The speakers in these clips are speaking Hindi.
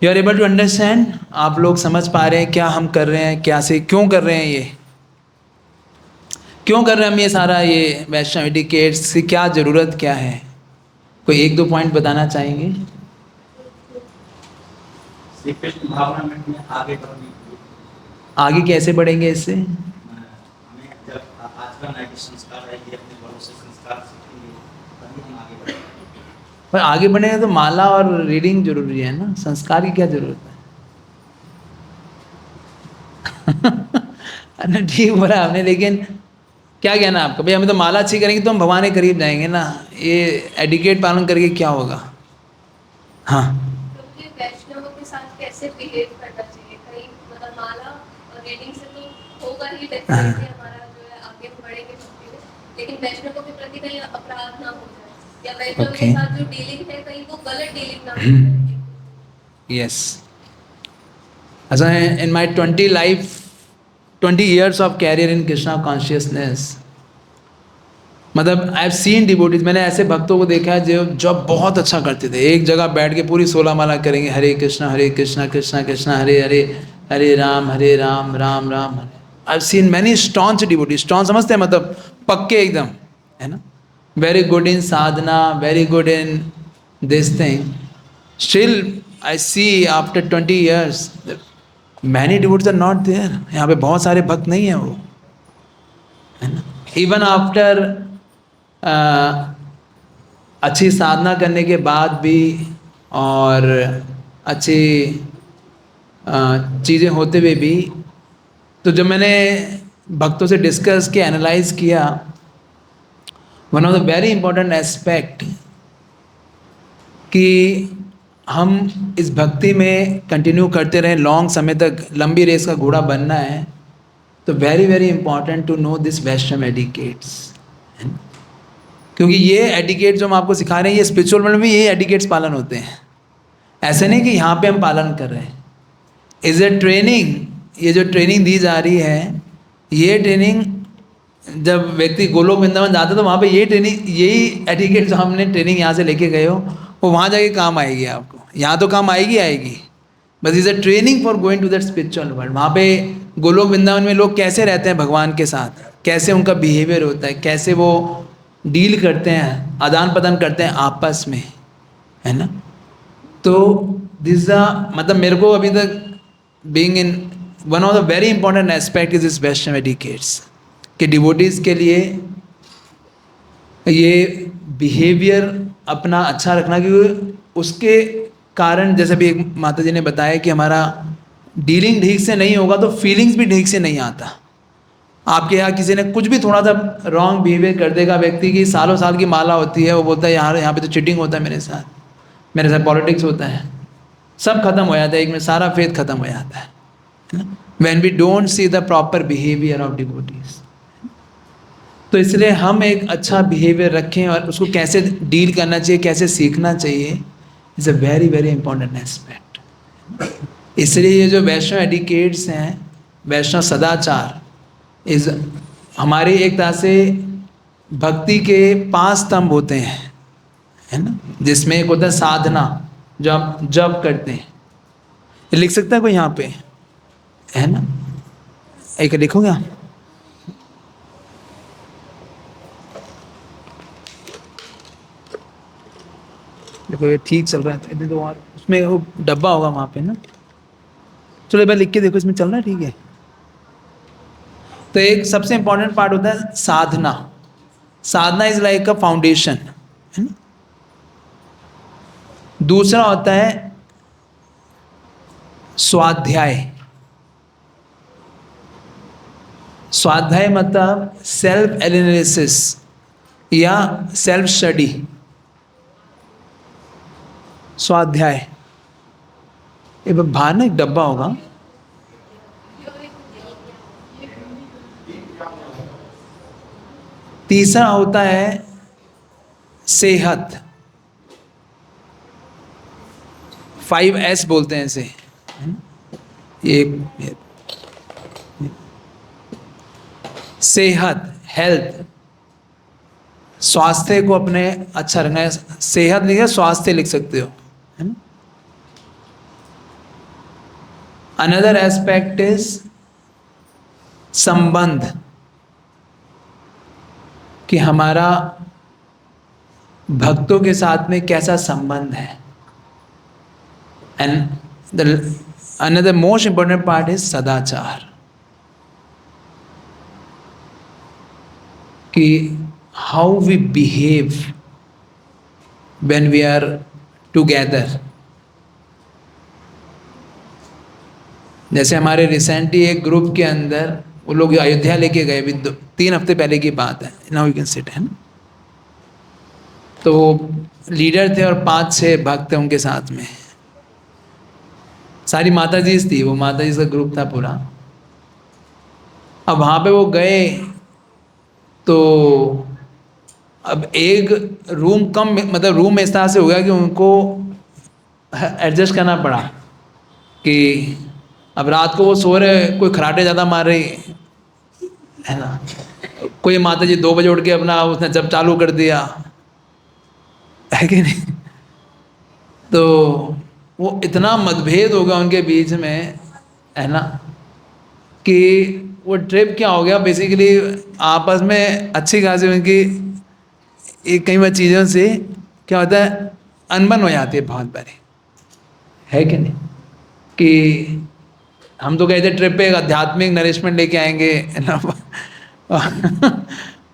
You are able to understand? आप लोग समझ पा रहे हैं क्या हम कर रहे हैं, क्या से क्यों कर रहे हैं, ये क्यों कर रहे हैं हम ये सारा, ये वैष्णव एटिकेट्स की क्या ज़रूरत क्या है? कोई एक दो पॉइंट बताना चाहेंगे? श्री कृष्ण भावना में आगे बढ़ने के लिए। आगे कैसे बढ़ेंगे इससे? हमें जब आचरण है कि संस्कार है कि अपने बड़ों से संस्कार सीखेंगे तभी हम आगे बढ़ेंगे। पर आगे बढ़ेंगे तो माला और रीडिंग जरूरी है ना, संस्कार की क्या जरूरत है? अरे ठीक बोला आपने, लेकिन क्या कहना है आपका? भाई हमें तो माला अच्छी करेंगे तो हम भगवान के करीब जाएंगे ना, ये एडिकेट पालन करके क्या होगा? हाँ, तो मुझे वैष्णवों के साथ कैसे बिहेव करना चाहिए? कहीं मतलब माला और रीडिंग से तो होगा ही डेफिनेटली हमारा जो है आगे बढ़ेंगे भक्ति में, लेकिन वैष्णवों के प्रति कहीं अपराध ना हो जाए, या वैष्णव के ओके, साथ जो डीलिंग है कहीं वो गलत डीलिंग ना हो जाए। यस। अच्छा, in my 20 years of career in Krishna consciousness, मतलब आई हैव सीन डिवोटीज, मैंने ऐसे भक्तों को देखा है जो जब बहुत अच्छा करते थे, एक जगह बैठ के पूरी 16 माला करेंगे, Hare Krishna Krishna Krishna Hare Hare, Hare Ram Ram Ram Hare. I have seen many staunch devotees, staunch समझते हैं मतलब पक्के एकदम, है ना? Very good in sadhana, very good in this thing. Still I see after 20 years many devotees are not there, यहाँ पे बहुत सारे भक्त नहीं है वो, है ना? इवन आफ्टर अच्छी साधना करने के बाद भी और अच्छी चीज़ें होते हुए भी, तो जब मैंने भक्तों से डिस्कस किया, एनालाइज किया, one of the very important aspect कि हम इस भक्ति में कंटिन्यू करते रहें, लॉन्ग समय तक लंबी रेस का घोड़ा बनना है, तो very very important to know this Vaishnava etiquettes, क्योंकि ये एडिकेट जो हम आपको सिखा रहे हैं, ये स्पिरिचुअल वर्ल्ड में ये एडिकेट्स पालन होते हैं। ऐसे नहीं कि यहाँ पे हम पालन कर रहे हैं, इज ए ट्रेनिंग। ये जो ट्रेनिंग दी जा रही है, ये ट्रेनिंग जब व्यक्ति गोलोक वृंदावन जाता है तो वहाँ पे ये ट्रेनिंग, यही एटिकेट जो हमने ट्रेनिंग यहाँ से लेके गए हो, वो वहाँ जाके काम आएगी आपको। यहाँ तो काम आएगी आएगी, बस is a training for going to that spiritual world. वहाँ पे गोलोक वृंदावन में लोग कैसे रहते हैं भगवान के साथ, कैसे उनका बिहेवियर होता है, कैसे वो डील करते हैं, आदान प्रदान करते हैं आपस में, है ना? तो दिस मतलब मेरे को अभी तक being in one of the very important aspect is this Vaishnava etiquettes कि डिवोटीज के लिए ये बिहेवियर अपना अच्छा रखना, क्योंकि उसके कारण जैसे भी एक माता जी ने बताया कि हमारा डीलिंग ठीक से नहीं होगा तो फीलिंग्स भी ठीक से नहीं आता। आपके यहाँ किसी ने कुछ भी थोड़ा सा रॉन्ग बिहेवियर कर देगा, व्यक्ति की सालों साल की माला होती है, वो बोलता है यहाँ यहाँ पे तो चीटिंग होता है मेरे साथ पॉलिटिक्स होता है, सब खत्म हो जाता है, एक में सारा फेथ खत्म हो जाता है ना, when we don't see the proper behaviour of devotees. तो इसलिए हम एक अच्छा बिहेवियर रखें और उसको कैसे डील करना चाहिए, कैसे सीखना चाहिए, is a very very important aspect. इसलिए ये जो वैष्णव एडिकेट्स हैं, वैष्णव सदाचार इस हमारी एक तरह से भक्ति के 5 स्तंभ होते हैं, है ना? जिसमें एक होता है साधना, जो आप जप करते हैं, ये लिख सकता है कोई यहाँ पे, है ना? एक लिखोगे आप? देखो ये ठीक चल रहा है, तो और उसमें वो डब्बा होगा वहाँ पे ना, चलो एक बार लिख के देखो इसमें चल रहा है, ठीक है? तो एक सबसे इंपॉर्टेंट पार्ट होता है साधना। साधना इज लाइक अ फाउंडेशन, है ना? दूसरा होता है स्वाध्याय। स्वाध्याय मतलब सेल्फ एनालिसिस या सेल्फ स्टडी। स्वाध्याय ये बाहर ना एक डब्बा होगा, तीसरा होता है सेहत, 5S बोलते हैं इसे, ये सेहत, हेल्थ, स्वास्थ्य को अपने अच्छा रखना है। सेहत लिखा, स्वास्थ्य लिख सकते हो, है ना? अनदर एस्पेक्ट इज संबंध, कि हमारा भक्तों के साथ में कैसा संबंध है। And the another most important part is सदाचार, कि how we behave when we are together. जैसे हमारे रिसेंटली एक ग्रुप के अंदर वो लोग अयोध्या लेके गए, अभी 3 हफ्ते पहले की बात है, नाउ यू कैन सिट, है ना। तो लीडर थे और 5-6 भक्त थे उनके साथ में, सारी माता जी थी, वो माता जी का ग्रुप था पूरा। अब वहाँ पे वो गए तो अब एक रूम कम, मतलब रूम इस तरह से हो गया कि उनको एडजस्ट करना पड़ा, कि अब रात को वो सो रहे, कोई खराटे ज़्यादा मार रही है ना, कोई माता जी 2 बजे उठ के अपना उसने जब चालू कर दिया, है कि नहीं। तो वो इतना मतभेद हो गया उनके बीच में, है ना, कि वो ट्रिप क्या हो गया बेसिकली, आपस में अच्छी खासी उनकी कई बार चीज़ों से क्या होता है, अनबन हो जाती है बहुत बारी, है कि नहीं। कि हम तो गए थे ट्रिप पे, एक आध्यात्मिक नरिशमेंट लेके आएंगे, है ना,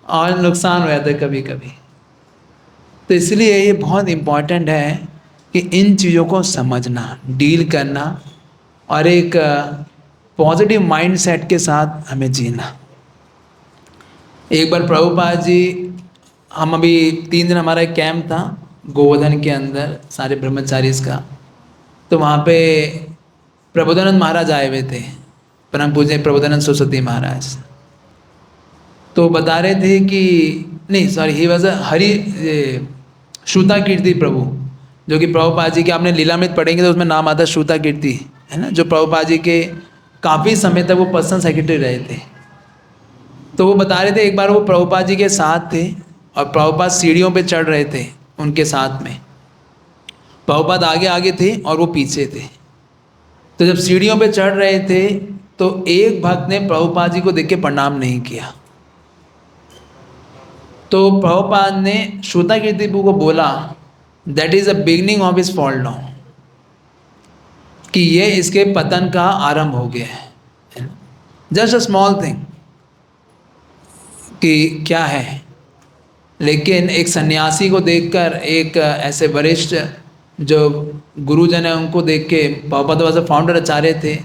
और नुकसान हो जाता है कभी कभी। तो इसलिए ये बहुत इम्पॉर्टेंट है कि इन चीज़ों को समझना, डील करना, और एक पॉजिटिव माइंडसेट के साथ हमें जीना। एक बार प्रभुपाद जी, हम अभी 3 दिन हमारा एक कैंप था गोवर्धन के अंदर, सारे ब्रह्मचारीज का, तो वहाँ पे प्रबोधानंद महाराज आए हुए थे, परम पूज्य प्रबोधानंद सरस्वती महाराज। तो बता रहे थे कि नहीं सॉरी, ही वॉज हरि श्रुता कीर्ति प्रभु, जो कि प्रभुपाद जी के आपने लीलामृत पढ़ेंगे तो उसमें नाम आता है श्रुता कीर्ति, है ना, जो प्रभुपाद जी के काफ़ी समय तक वो पर्सनल सेक्रेटरी रहे थे। तो वो बता रहे थे एक बार वो प्रभुपाद जी के साथ थे और प्रभुपाद सीढ़ियों पे चढ़ रहे थे उनके साथ में, प्रभुपाद आगे आगे थे और वो पीछे थे। तो जब सीढ़ियों पे चढ़ रहे थे तो एक भक्त ने प्रभुपाद जी को देख के प्रणाम नहीं किया। तो प्रभुपाद ने श्रुता कीर्ति को बोला, that is the beginning of his fall down, कि ये इसके पतन का आरंभ हो गया है। जस्ट अ स्मॉल थिंग कि क्या है, लेकिन एक सन्यासी को देखकर, एक ऐसे वरिष्ठ जो गुरुजन है उनको देख के, प्रभुपाद वाज फाउंडर आचार्य थे,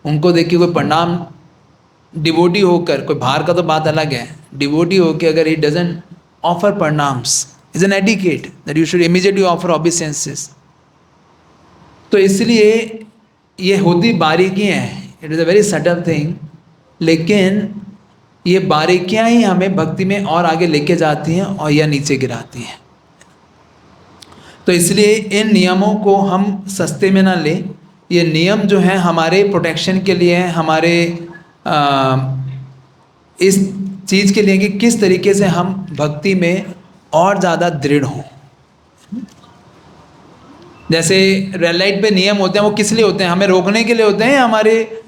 उनको देख के कोई प्रणाम, डिवोटी होकर, कोई बाहर का तो बात अलग है, डिवोटी होकर अगर he doesn't offer pranams is an etiquette that you should immediately offer obeisances. तो इसलिए ये होती बारीकी हैं, it is a very subtle thing, लेकिन ये बारीकियां ही हमें भक्ति में और आगे लेके जाती हैं और या नीचे गिराती हैं। तो इसलिए इन नियमों को हम सस्ते में ना लें, ये नियम जो हैं हमारे प्रोटेक्शन के लिए हैं, हमारे इस चीज़ के लिए कि किस तरीके से हम भक्ति में और ज़्यादा दृढ़ हों। जैसे रेड लाइट पे नियम होते हैं, वो किस लिए होते हैं, हमें रोकने के लिए होते हैं या हमारे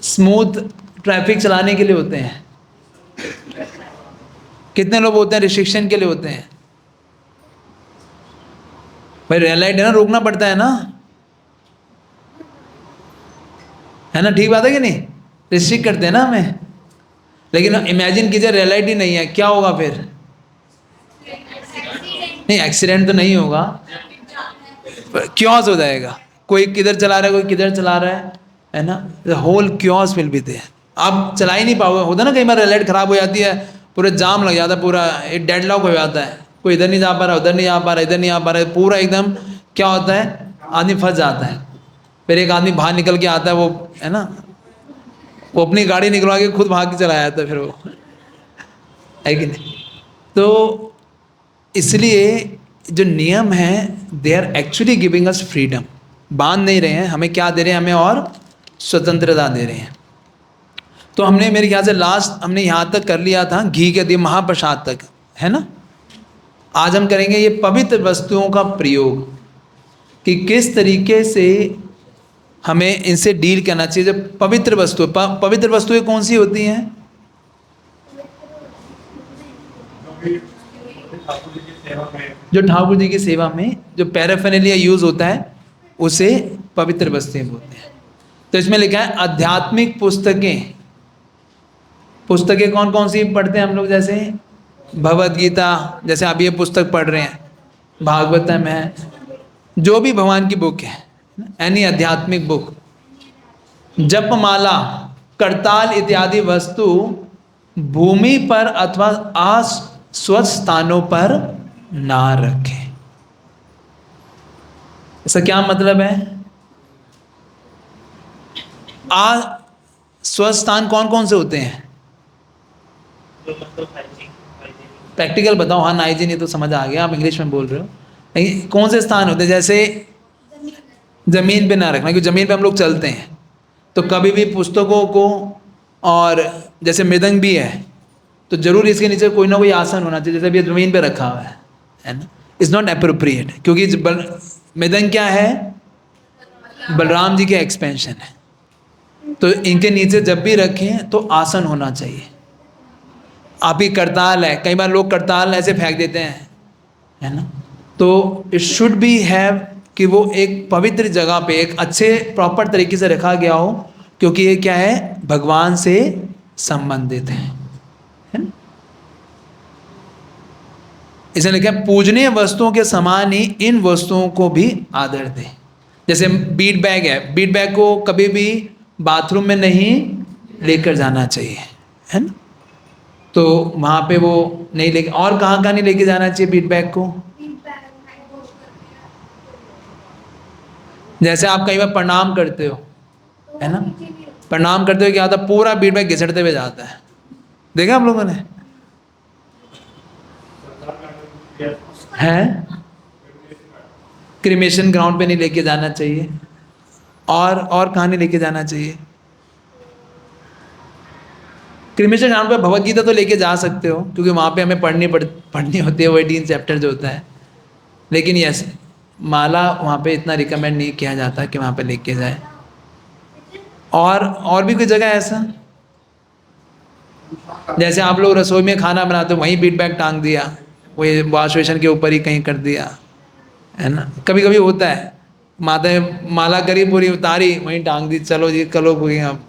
स्मूथ ट्रैफिक चलाने के लिए होते हैं? कितने लोग होते हैं रिस्ट्रिक्शन के लिए होते हैं? भाई रेड लाइट है ना, रोकना पड़ता है ना, है ना, ठीक बात है कि नहीं, रिस्ट्रिक्ट करते हैं ना हमें। लेकिन इमेजिन कीजिए रेड लाइट ही नहीं है, क्या होगा फिर? नहीं, एक्सीडेंट तो नहीं होगा, क्योस हो जाएगा, कोई किधर चला रहा है कोई किधर चला रहा है ना, the whole chaos will be there, आप चला ही नहीं पाओगे। होता ना कई बार रेड लाइट खराब हो जाती है, पूरा जाम लग जाता है, पूरा एक डेडलॉक हो जाता है, कोई इधर नहीं जा पा रहा, उधर नहीं जा पा रहा, इधर नहीं आ पा रहा है, पूरा एकदम क्या होता है, आदमी फंस जाता है। फिर एक आदमी बाहर निकल के आता है, वो है ना, वो अपनी गाड़ी निकलवा के खुद भाग के चला जाता है फिर वो, है कि नहीं। तो इसलिए जो नियम हैं they are actually giving us freedom, बांध नहीं रहे हैं हमें, क्या दे रहे हैं हमें, और स्वतंत्रता दे रहे हैं। तो हमने मेरे ख्याल से लास्ट हमने यहाँ तक कर लिया था, घी के दिए महाप्रसाद तक, है ना। आज हम करेंगे ये पवित्र वस्तुओं का प्रयोग, कि किस तरीके से हमें इनसे डील करना चाहिए। जब पवित्र वस्तु, पवित्र वस्तुएं कौन सी होती हैं? जो ठाकुर जी की सेवा में जो पैराफेरेनालिया यूज होता है उसे पवित्र वस्तुएं बोलते हैं। तो इसमें लिखा है आध्यात्मिक पुस्तकें। पुस्तकें कौन कौन सी पढ़ते हैं हम लोग? जैसे भगवद गीता, जैसे आप ये पुस्तक पढ़ रहे हैं, भागवतम है, जो भी भगवान की बुक है, एनी आध्यात्मिक बुक। जपमाला, करताल इत्यादि वस्तु भूमि पर अथवा अस्वच्छ स्थानों पर ना रखें। इसका क्या मतलब है? अस्वच्छ स्थान कौन कौन से होते हैं? प्रैक्टिकल बताओ। हाँ, हाइजीन ये तो समझ आ गया, आप इंग्लिश में बोल रहे हो। नहीं, कौन से स्थान होते हैं? जैसे जमीन पे ना रखना, क्योंकि जमीन पे हम लोग चलते हैं तो कभी भी पुस्तकों को, और जैसे मृदंग भी है तो जरूर इसके नीचे कोई ना कोई आसन होना चाहिए, जैसे अभी ज़मीन पे रखा हुआ है ना। इज़ नॉट अप्रोप्रिएट, क्योंकि मृदंग क्या है? बलराम जी के एक्सपेंशन है। तो इनके नीचे जब भी रखें तो आसन होना चाहिए। आप ही करताल है, कई बार लोग करताल ऐसे फेंक देते हैं, है ना। तो इट शुड बी हैव कि वो एक पवित्र जगह पे एक अच्छे प्रॉपर तरीके से रखा गया हो, क्योंकि ये क्या है? भगवान से संबंधित है ना? इसलिए लिखा है पूजनीय वस्तुओं के समान ही इन वस्तुओं को भी आदर दें। जैसे बीट बैग है, बीट बैग को कभी भी बाथरूम में नहीं लेकर जाना चाहिए, है ना। तो वहाँ पे वो नहीं लेके, और कहाँ कहाँ नहीं लेके जाना चाहिए बीट बैग को? जैसे आप कई बार प्रणाम करते हो, है ना, प्रणाम करते हुए क्या होता है? पूरा बीट बैग घिसटते हुए जाता है, देखा आप लोगों ने? है क्रिमेशन ग्राउंड पे नहीं लेके जाना चाहिए। और कहाँ नहीं लेके जाना चाहिए? क्रिमेशन ग्राउंड पे भगवद गीता तो लेके जा सकते हो, क्योंकि वहाँ पे हमें पढ़नी होती है, वो 18 चैप्टर जो होता है। लेकिन यस, माला वहाँ पे इतना रिकमेंड नहीं किया जाता कि वहाँ पे लेके जाए। और भी कोई जगह है ऐसा? जैसे आप लोग रसोई में खाना बनाते हो, वहीं बीट बैग टांग दिया, वही वॉश बेसिन के ऊपर ही कहीं कर दिया, है ना। कभी कभी होता है, माता माला करी पूरी उतारी, वहीं टांग दी, चलो जी कलो पूरी। अब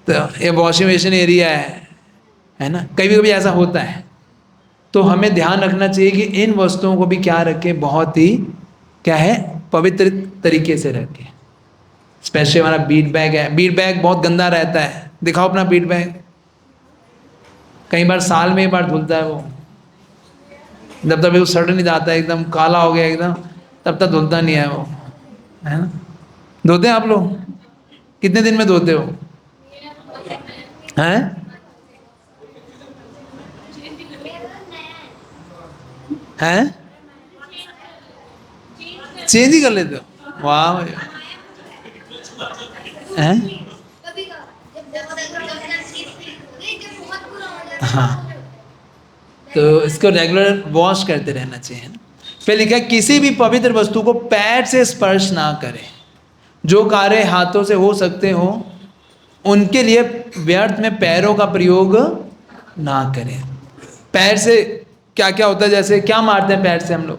तो ये वॉशिंग बेसिन एरिया है ना। कभी कभी ऐसा होता है। तो हमें ध्यान रखना चाहिए कि इन वस्तुओं को भी क्या रखें? बहुत ही क्या है? पवित्र तरीके से रखें। स्पेशली हमारा बीट बैग है, बीट बैग बहुत गंदा रहता है। दिखाओ अपना बीट बैग। कई बार साल में एक बार धुलता है वो, जब तक वो सड़ नहीं जाता है, एकदम काला हो गया एकदम, तब तक धुलता नहीं है वो, है ना। धोते हैं आप लोग? कितने दिन में धोते हो? हैं? हैं? चेंज ही कर लेते हो? वाह भैया। हैं? हाँ, तो इसको रेगुलर वॉश करते रहना चाहिए ना। फिर लिखा है किसी भी पवित्र वस्तु को पैर से स्पर्श ना करें। जो कार्य हाथों से हो सकते हो उनके लिए व्यर्थ में पैरों का प्रयोग ना करें। पैर से क्या क्या होता है? जैसे क्या मारते हैं पैर से हम लोग?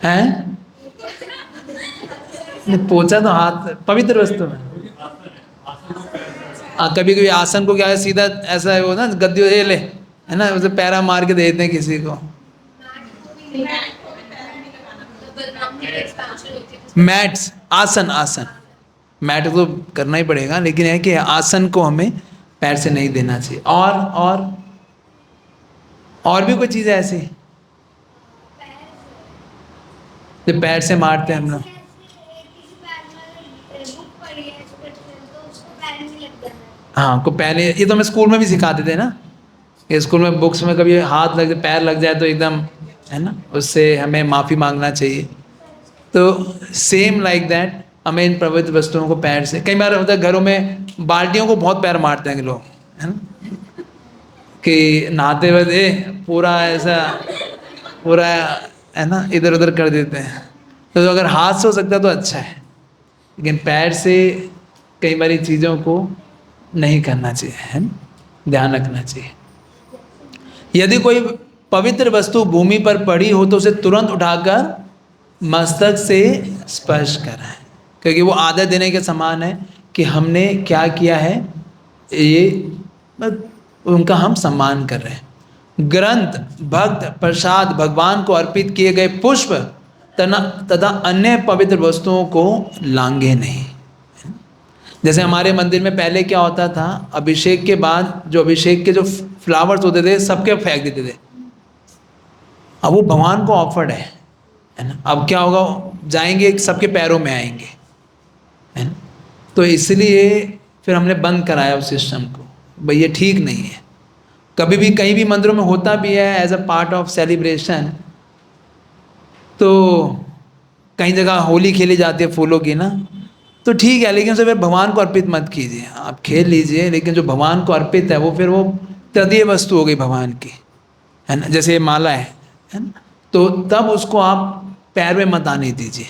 हैं? पोछा तो हाथ पवित्र वस्तु में। कभी कभी आसन को क्या है, सीधा ऐसा है वो ना, गद्दी ये ले, है ना, उसे पैरा मार के देते हैं किसी को। मैट्स, आसन, आसन मैट तो करना ही पड़ेगा, लेकिन है कि आसन को हमें पैर से नहीं देना चाहिए। और भी कोई चीज़ है ऐसी जो पैर से मारते हैं हम लोग? हाँ, को पहले ये तो हमें स्कूल में भी सिखाते थे ना। ये स्कूल में बुक्स में कभी हाथ लग जाए, पैर लग जाए तो एकदम, है ना, उससे हमें माफ़ी मांगना चाहिए। तो सेम लाइक दैट हमें इन पवित्र वस्तुओं को पैर से, कई बार होता है घरों में बाल्टियों को बहुत पैर मारते हैं लोग, है ना, कि नहाते हुए पूरा ऐसा पूरा, है ना, इधर उधर कर देते हैं। तो अगर हाथ से हो सकता है तो अच्छा है, लेकिन पैर से कई बारी चीज़ों को नहीं करना चाहिए, है ना? ध्यान रखना चाहिए। यदि कोई पवित्र वस्तु भूमि पर पड़ी हो तो उसे तुरंत उठाकर मस्तक से स्पर्श कराएं, क्योंकि वो आदर देने के समान है कि हमने क्या किया है, ये उनका हम सम्मान कर रहे हैं। ग्रंथ, भक्त, प्रसाद, भगवान को अर्पित किए गए पुष्प तथा अन्य पवित्र वस्तुओं को लांघे नहीं। जैसे हमारे मंदिर में पहले क्या होता था, अभिषेक के बाद जो अभिषेक के जो फ्लावर्स होते थे सबके फेंक देते थे। अब वो भगवान को ऑफर्ड है ना? अब क्या होगा, जाएंगे सबके पैरों में आएंगे, है ना? तो इसलिए फिर हमने बंद कराया उस सिस्टम को, भाई ये ठीक नहीं है। कभी भी कहीं भी मंदिरों में होता भी है as a part of celebration, तो कई जगह होली खेली जाती है फूलों की ना, तो ठीक है, लेकिन उसे फिर भगवान को अर्पित मत कीजिए। आप खेल लीजिए, लेकिन जो भगवान को अर्पित है वो फिर वो तृतीय वस्तु हो गई भगवान की, है ना? जैसे ये माला है ना? तो तब उसको आप पैर में मत आने दीजिए,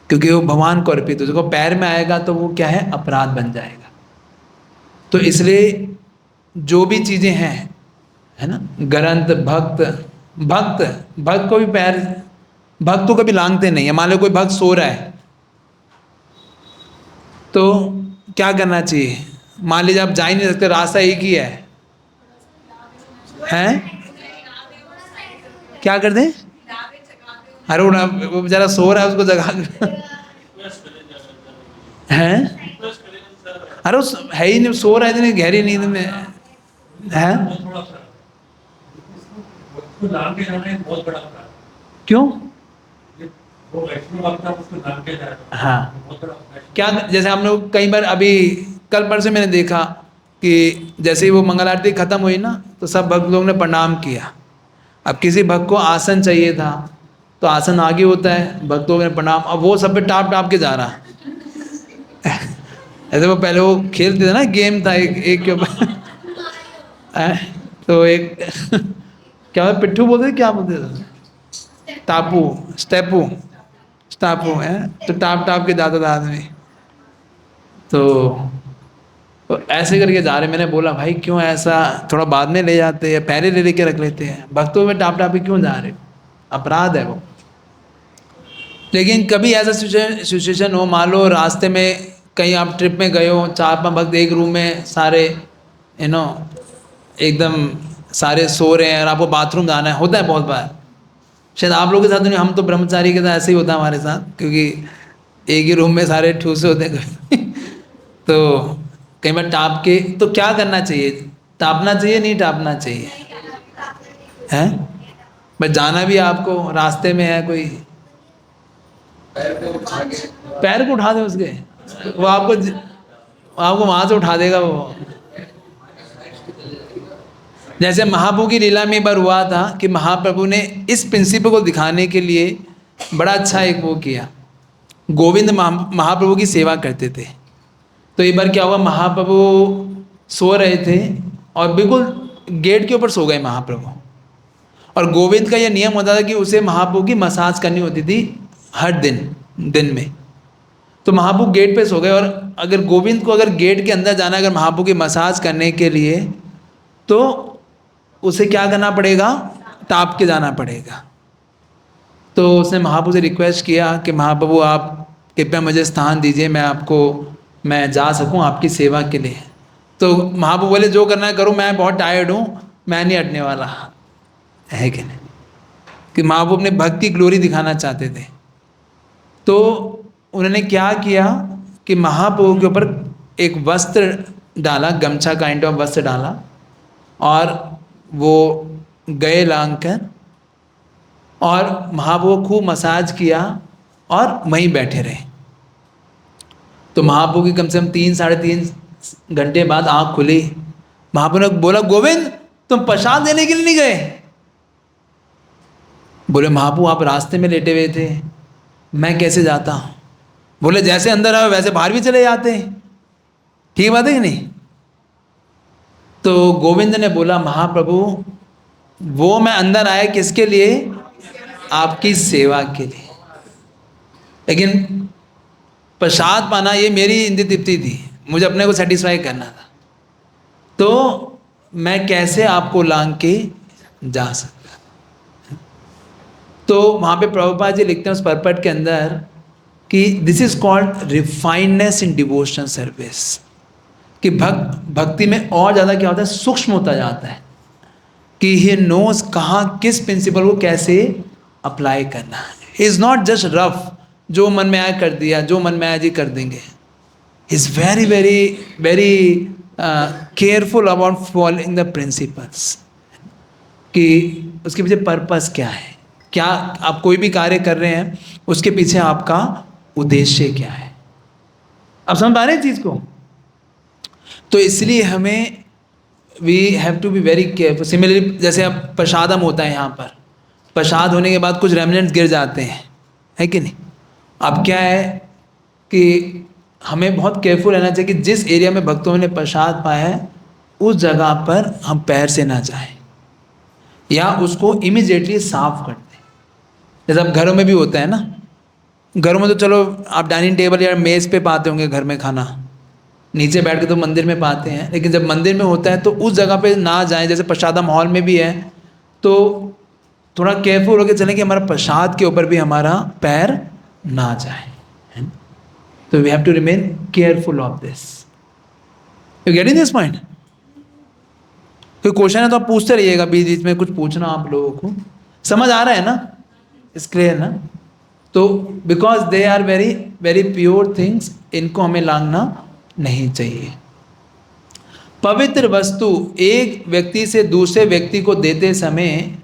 क्योंकि वो भगवान को अर्पित है। उसको पैर में आएगा तो वो क्या है, अपराध बन जाएगा। तो इसलिए जो भी चीज़ें हैं, है ना, ग्रंथ, भक्त को भी पैर, भक्त को कभी लांघते नहीं है। मान लो कोई भक्त सो रहा है तो क्या करना चाहिए? मान लीजिए आप जा ही नहीं सकते, रास्ता एक ही है, हैं? क्या कर दें? अरे वो बेचारा सो रहा है, उसको जगा हैं? अरे है ही नहीं, सो रहा है, इतनी गहरी नींद में है। क्यों? हाँ, क्या जैसे हम लोग कई बार, अभी कल परसों मैंने देखा कि जैसे ही वो मंगल आरती खत्म हुई ना, तो सब भक्त लोगों ने प्रणाम किया। अब किसी भक्त को आसन चाहिए था तो आसन आगे होता है, भक्तों ने प्रणाम, अब वो सब पे टाप टाप के जा रहा ऐसे वो पहले वो खेलते थे ना, गेम था एक के ऊपर तो एक क्या होता, पिट्ठू बोलते थे, क्या बोलते थे, टापू, स्टापू है, तो टाप टाप के जाता था आदमी। तो ऐसे करके जा रहे। मैंने बोला भाई क्यों ऐसा, थोड़ा बाद में ले जाते हैं, पहले ले लेके रख लेते हैं, भक्तों में टाप टाप के क्यों जा रहे हो? अपराध है वो। लेकिन कभी ऐसा सिचुएशन हो, मान लो रास्ते में कहीं आप ट्रिप में गए हो, 4-5 भक्त एक रूम में सारे, यू नो, एकदम सारे सो रहे हैं और आपको बाथरूम जाना है, होता है बहुत बार। शायद आप लोगों के साथ नहीं, हम तो ब्रह्मचारी के साथ ऐसे ही होता है हमारे साथ, क्योंकि एक ही रूम में सारे ठूसे होते हैं तो कई बार टाप के, तो क्या करना चाहिए? टापना चाहिए, नहीं टापना चाहिए? हैं? बस जाना भी आपको, रास्ते में है कोई, पैर को उठा दे उसके, वो आपको वहां से उठा देगा वो। जैसे महाप्रभु की लीला में एक बार हुआ था कि महाप्रभु ने इस प्रिंसिपल को दिखाने के लिए बड़ा अच्छा एक वो किया। गोविंद महाप्रभु की सेवा करते थे, तो एक बार क्या हुआ, महाप्रभु सो रहे थे और बिल्कुल गेट के ऊपर सो गए महाप्रभु। और गोविंद का यह नियम होता था कि उसे महाप्रभु की मसाज करनी होती थी हर दिन में। तो महाप्रभु गेट पे सो गए, और अगर गोविंद को अगर गेट के अंदर जाना, अगर महाप्रभु की मसाज करने के लिए, तो उसे क्या करना पड़ेगा? टाप के जाना पड़ेगा। तो उसने महाप्रभु से रिक्वेस्ट किया कि महाप्रभु आप कृपया मुझे स्थान दीजिए, मैं जा सकूं आपकी सेवा के लिए। तो महाप्रभु बोले जो करना है करो, मैं बहुत टायर्ड हूँ, मैं नहीं हटने वाला, है कि नहीं? कि महाप्रभु अपने भक्त की ग्लोरी दिखाना चाहते थे। तो उन्होंने क्या किया कि महाप्रभु के ऊपर एक वस्त्र डाला, गमछा काइंड ऑफ वस्त्र डाला, और वो गए लांग कर, और महाप्रभु खूब मसाज किया और वहीं बैठे रहे। तो महाप्रभु की कम से कम 3-3.5 घंटे बाद आँख खुली। महाप्रभु ने बोला, गोविंद तुम प्रसाद देने के लिए नहीं गए? बोले महाप्रभु आप रास्ते में लेटे हुए थे, मैं कैसे जाता हूँ? बोले जैसे अंदर आए वैसे बाहर भी चले जाते हैं, ठीक बात है कि नहीं? तो गोविंद ने बोला, महाप्रभु वो मैं अंदर आया किसके लिए? आपकी सेवा के लिए। लेकिन प्रसाद पाना ये मेरी इंद्रिय तृप्ति थी, मुझे अपने को सेटिस्फाई करना था, तो मैं कैसे आपको लांग के जा सकता। तो वहाँ पे प्रभुपाद जी लिखते हैं उस परपट के अंदर कि this is called refinedness in devotional service, कि भक्ति में और ज़्यादा क्या होता है, सूक्ष्म होता जाता है, कि ही नोज कहाँ किस प्रिंसिपल को कैसे अप्लाई करना है। इज नॉट जस्ट रफ, जो मन में आया कर दिया, जो मन में आया जी कर देंगे। Is very very very careful about following the principles, कि उसके पीछे पर्पस क्या है, क्या आप कोई भी कार्य कर रहे हैं उसके पीछे आपका उद्देश्य क्या है। आप समझ पा रहे हैं चीज़ को? तो इसलिए हमें we have to be very careful. Similarly जैसे अब प्रसादम होता है, यहाँ पर प्रसाद होने के बाद कुछ रेमिनेंट्स गिर जाते हैं, है कि नहीं। अब क्या है कि हमें बहुत केयरफुल रहना चाहिए कि जिस एरिया में भक्तों ने प्रसाद पाया है उस जगह पर हम पैर से ना जाएं, या उसको इमीडिएटली साफ कर दें। जैसे अब घरों में भी होता है ना, घरों में तो चलो आप डाइनिंग टेबल या मेज़ पे पाते होंगे घर में खाना, नीचे बैठ के तो मंदिर में पाते हैं, लेकिन जब मंदिर में होता है तो उस जगह पे ना जाएं। जैसे प्रसादम हॉल में भी है, तो थोड़ा केयरफुल होकर चलें कि हमारा प्रसाद के ऊपर भी हमारा पैर ना जाए, है ना? तो we have to remain careful of this. You getting this point? कोई क्वेश्चन है तो आप पूछते रहिएगा, बीच बीच में कुछ पूछना आप लोगों को। समझ आ रहा है ना? इट्स क्लियर ना? तो because they are very very pure things, इनको हमें लांघना नहीं चाहिए। पवित्र वस्तु एक व्यक्ति से दूसरे व्यक्ति को देते समय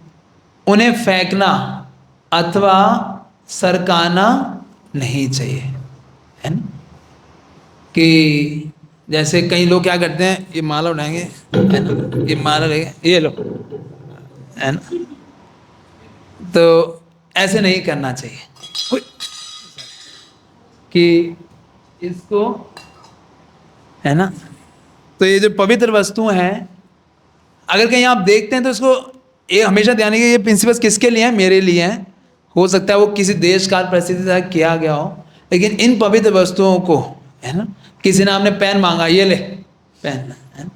उन्हें फेंकना अथवा सरकाना नहीं चाहिए, है ना? कि जैसे कई लोग क्या करते हैं, ये माला उठाएंगे, है ना, ये माला लेंगे, ये लो, है ना, तो ऐसे नहीं करना चाहिए कि इसको, है ना। तो ये जो पवित्र वस्तुएं हैं, अगर कहीं आप देखते हैं तो इसको ये हमेशा ध्यान रखिए, ये प्रिंसिपल्स किसके लिए हैं? मेरे लिए हैं। हो सकता है वो किसी देश काल परिस्थिति से किया गया हो, लेकिन इन पवित्र वस्तुओं को, है ना, किसी ने आपने पेन मांगा, ये ले पेन, है ना,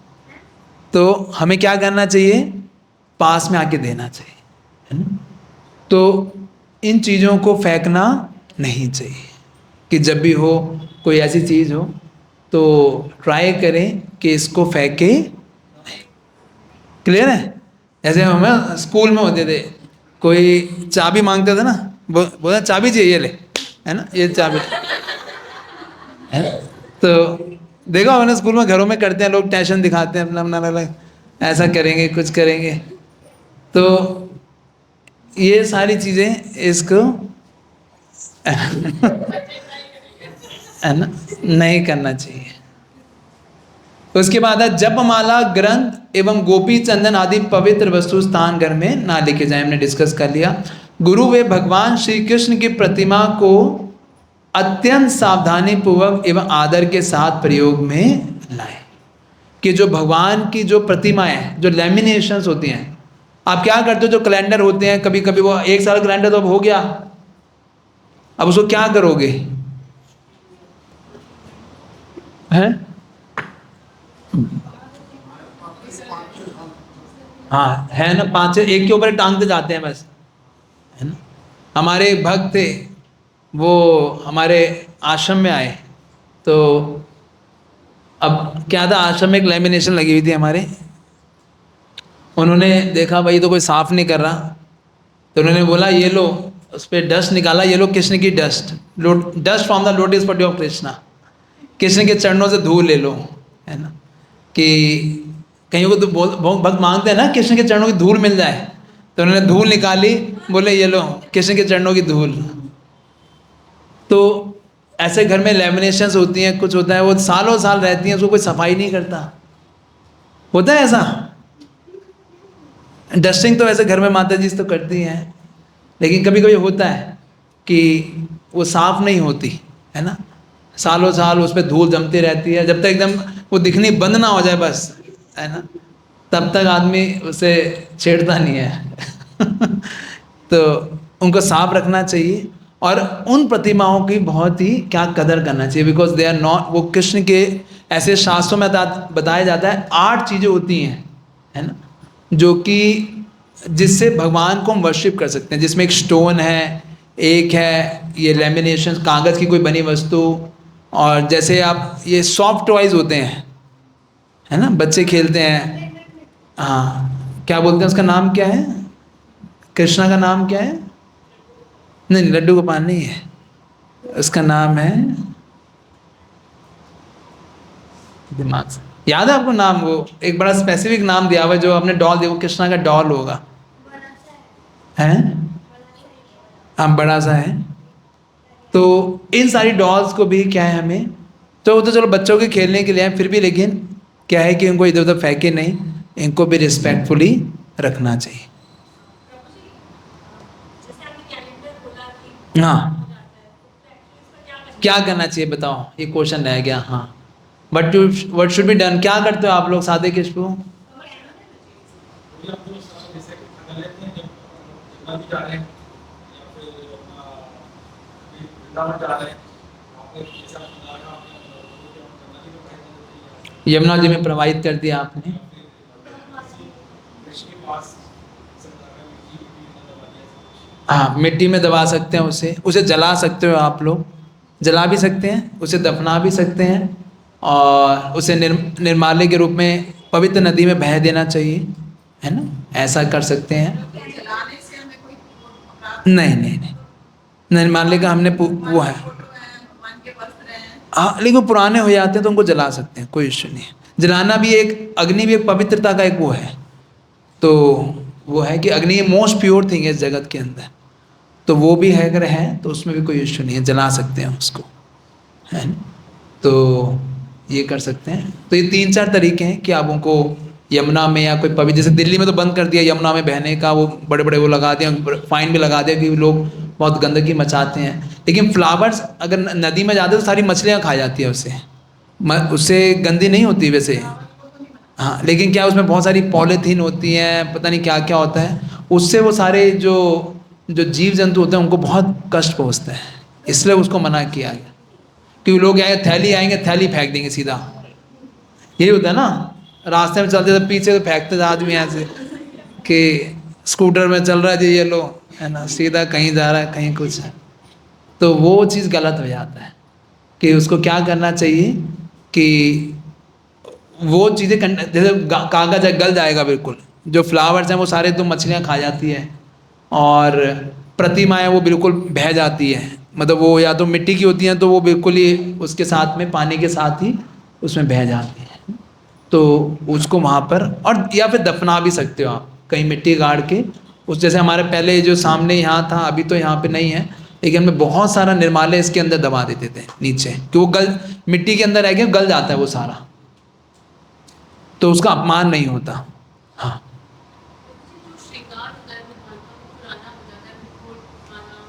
तो हमें क्या करना चाहिए? पास में आके देना चाहिए, है ना। तो इन चीज़ों को फेंकना नहीं चाहिए, कि जब भी हो कोई ऐसी चीज़ हो तो ट्राई करें कि इसको फेंके नहीं। क्लियर है? जैसे हमें स्कूल में होते थे, कोई चाबी मांगता था ना, बोला चाबी चाहिए, ले, है ना, ये चाबी, है ना। तो देखो हमने स्कूल में, घरों में करते हैं लोग, टेंशन दिखाते हैं अपना अपना, ऐसा करेंगे, कुछ करेंगे। तो ये सारी चीज़ें इसको है ना, नहीं करना चाहिए। उसके बाद है जपमाला, ग्रंथ एवं गोपी चंदन आदि पवित्र वस्तु स्थान घर में ना लेके जाए। हमने डिस्कस कर लिया। गुरु वे भगवान श्री कृष्ण की प्रतिमा को अत्यंत सावधानी पूर्वक एवं आदर के साथ प्रयोग में लाए। कि जो भगवान की जो प्रतिमाएं, जो लैमिनेशंस होती हैं, आप क्या करते हो, जो कैलेंडर होते हैं, कभी कभी वो एक साल कैलेंडर तो अब हो गया, अब उसको क्या करोगे, हैं? हाँ, है ना, 5 एक के ऊपर टांगते जाते हैं बस, है ना। हमारे एक भक्त थे, वो हमारे आश्रम में आए, तो अब क्या था, आश्रम में एक लैमिनेशन लगी हुई थी हमारे। उन्होंने देखा भाई तो कोई साफ नहीं कर रहा, तो उन्होंने बोला ये लो, उस पर डस्ट निकाला, ये लो कृष्ण की dust, dust from the lotus foot of Krishna, Krishna के चरणों से धूल ले लो, है ना। कि कहीं को तो भक्त मांगते हैं ना कृष्ण के चरणों की धूल मिल जाए, तो उन्होंने धूल निकाली, बोले ये लो कृष्ण के चरणों की धूल। तो ऐसे घर में लैमिनेशंस होती हैं, कुछ होता है, वो सालों साल रहती हैं, उसको कोई सफाई नहीं करता, होता है ऐसा। डस्टिंग तो ऐसे घर में माता जी तो करती हैं, लेकिन कभी कभी होता है कि वो साफ नहीं होती, है ना, सालों साल उस पर धूल जमती रहती है, जब तक एकदम वो दिखनी बंद ना हो जाए बस, है ना, तब तक आदमी उसे छेड़ता नहीं है। तो उनको साफ रखना चाहिए। और उन प्रतिमाओं की बहुत ही क्या कदर करना चाहिए, बिकॉज दे आर नॉट, वो कृष्ण के ऐसे शास्त्रों में बताया जाता है 8 चीज़ें होती हैं, है ना, जो कि जिससे भगवान को हम वर्शिप कर सकते हैं, जिसमें एक स्टोन है, एक है ये लेमिनेशन कागज़ की कोई बनी वस्तु, और जैसे आप ये सॉफ्ट टॉयज होते हैं, है ना, बच्चे खेलते हैं, हाँ, क्या बोलते हैं उसका नाम क्या है, कृष्णा का नाम क्या है, नहीं लड्डू गोपाल नहीं है, उसका नाम है, दिमाग से याद है आपको नाम, वो एक बड़ा स्पेसिफिक नाम दिया हुआ है जो आपने डॉल दिया, वो कृष्णा का डॉल होगा, है, हाँ बड़ा सा है। तो इन सारी डॉल्स को भी क्या है हमें, तो वो तो चलो बच्चों के खेलने के लिए है, फिर भी लेकिन क्या है कि इनको इधर उधर फेंके नहीं, इनको भी रिस्पेक्टफुली रखना चाहिए। हाँ, क्या करना चाहिए बताओ, ये क्वेश्चन रह गया। हाँ, वट शुड बी डन, क्या करते हो आप लोग सादे किशबू? यमुना जी में प्रवाहित कर दिया आपने, हाँ मिट्टी में दबा सकते हैं उसे, उसे जला सकते हो आप लोग, जला भी सकते हैं, उसे दफना भी सकते हैं, और उसे निर्माल्य के रूप में पवित्र नदी में बह देना चाहिए, है ना, ऐसा कर सकते हैं। जलाने से हमें कोई अपराध नहीं नहीं नहीं, निर्माल्य का हमने वो है, फोटो है, भगवान के वस्त्र हैं। हाँ लेकिन वो पुराने हो जाते हैं तो उनको जला सकते हैं, कोई इश्यू नहीं है। जलाना भी एक, अग्नि भी एक पवित्रता का एक वो है, तो वो है कि अग्नि मोस्ट प्योर थिंग है इस जगत के अंदर, तो वो भी है अगर है तो उसमें भी कोई इश्यू नहीं है, जला सकते हैं उसको, है ना, तो ये कर सकते हैं। तो ये 3-4 तरीके हैं कि आप उनको यमुना में या कोई पवित्र, जैसे दिल्ली में तो बंद कर दिया यमुना में बहने का, वो बड़े बड़े वो लगा दिया, फाइन भी लगा दिया कि लोग बहुत गंदगी मचाते हैं, लेकिन फ्लावर्स अगर नदी में जाते तो सारी मछलियाँ खा जाती है उससे, उससे गंदी नहीं होती वैसे, हाँ लेकिन क्या उसमें बहुत सारी पॉलीथीन होती हैं, पता नहीं क्या क्या होता है, उससे वो सारे जो जो जीव जंतु होते हैं उनको बहुत कष्ट पहुँचता है, इसलिए उसको मना किया गया। क्योंकि लोग आएंगे थैली फेंक देंगे सीधा, यही होता है ना, रास्ते में चलते तो पीछे तो फेंकते थे आदमी ऐसे कि स्कूटर में चल रहा है जी ये लो, है ना, सीधा कहीं जा रहा है कहीं कुछ है, तो वो चीज़ गलत हो जाता है। कि उसको क्या करना चाहिए कि वो चीज़ें जैसे कागज़ है गल जाएगा बिल्कुल, जो फ्लावर्स हैं वो सारे तो मछलियाँ खा जाती है, और प्रतिमाएं वो बिल्कुल बह जाती है, मतलब वो या तो मिट्टी की होती हैं तो वो बिल्कुल ही उसके साथ में पानी के साथ ही उसमें बह जाती है, तो उसको वहाँ पर, और या फिर दफना भी सकते हो आप कहीं मिट्टी गाड़ के, उस जैसे हमारे पहले जो सामने यहाँ था, अभी तो यहाँ पे नहीं है, लेकिन हमें बहुत सारा निर्माल्य इसके अंदर दबा देते थे नीचे, कि वो गल मिट्टी के अंदर रह गया, गल जाता है वो सारा, तो उसका अपमान नहीं होता। हाँ, श्रृंगार होता है भगवान का, पुराना हो जाता है, फूल पुराना,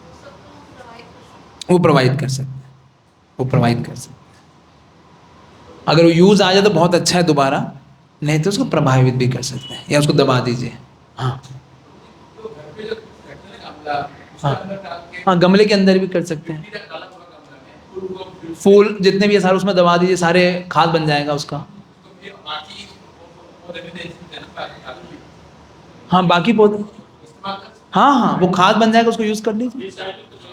वो सब तो हम प्रोवाइड कर सकते वो प्रोवाइड कर सकते हैं, वो प्रोवाइड कर सकते हैं, अगर वो यूज़ आ जाए तो बहुत अच्छा है दोबारा, नहीं तो उसको प्रभावित भी कर सकते हैं, या उसको दबा दीजिए। हाँ हाँ हाँ, गमले के अंदर भी कर सकते हैं, फूल जितने भी है सारे उसमें दबा दीजिए, सारे खाद बन जाएगा उसका। हाँ बाकी पौधे, हाँ हाँ वो खाद बन जाएगा, उसको यूज़ कर लीजिए।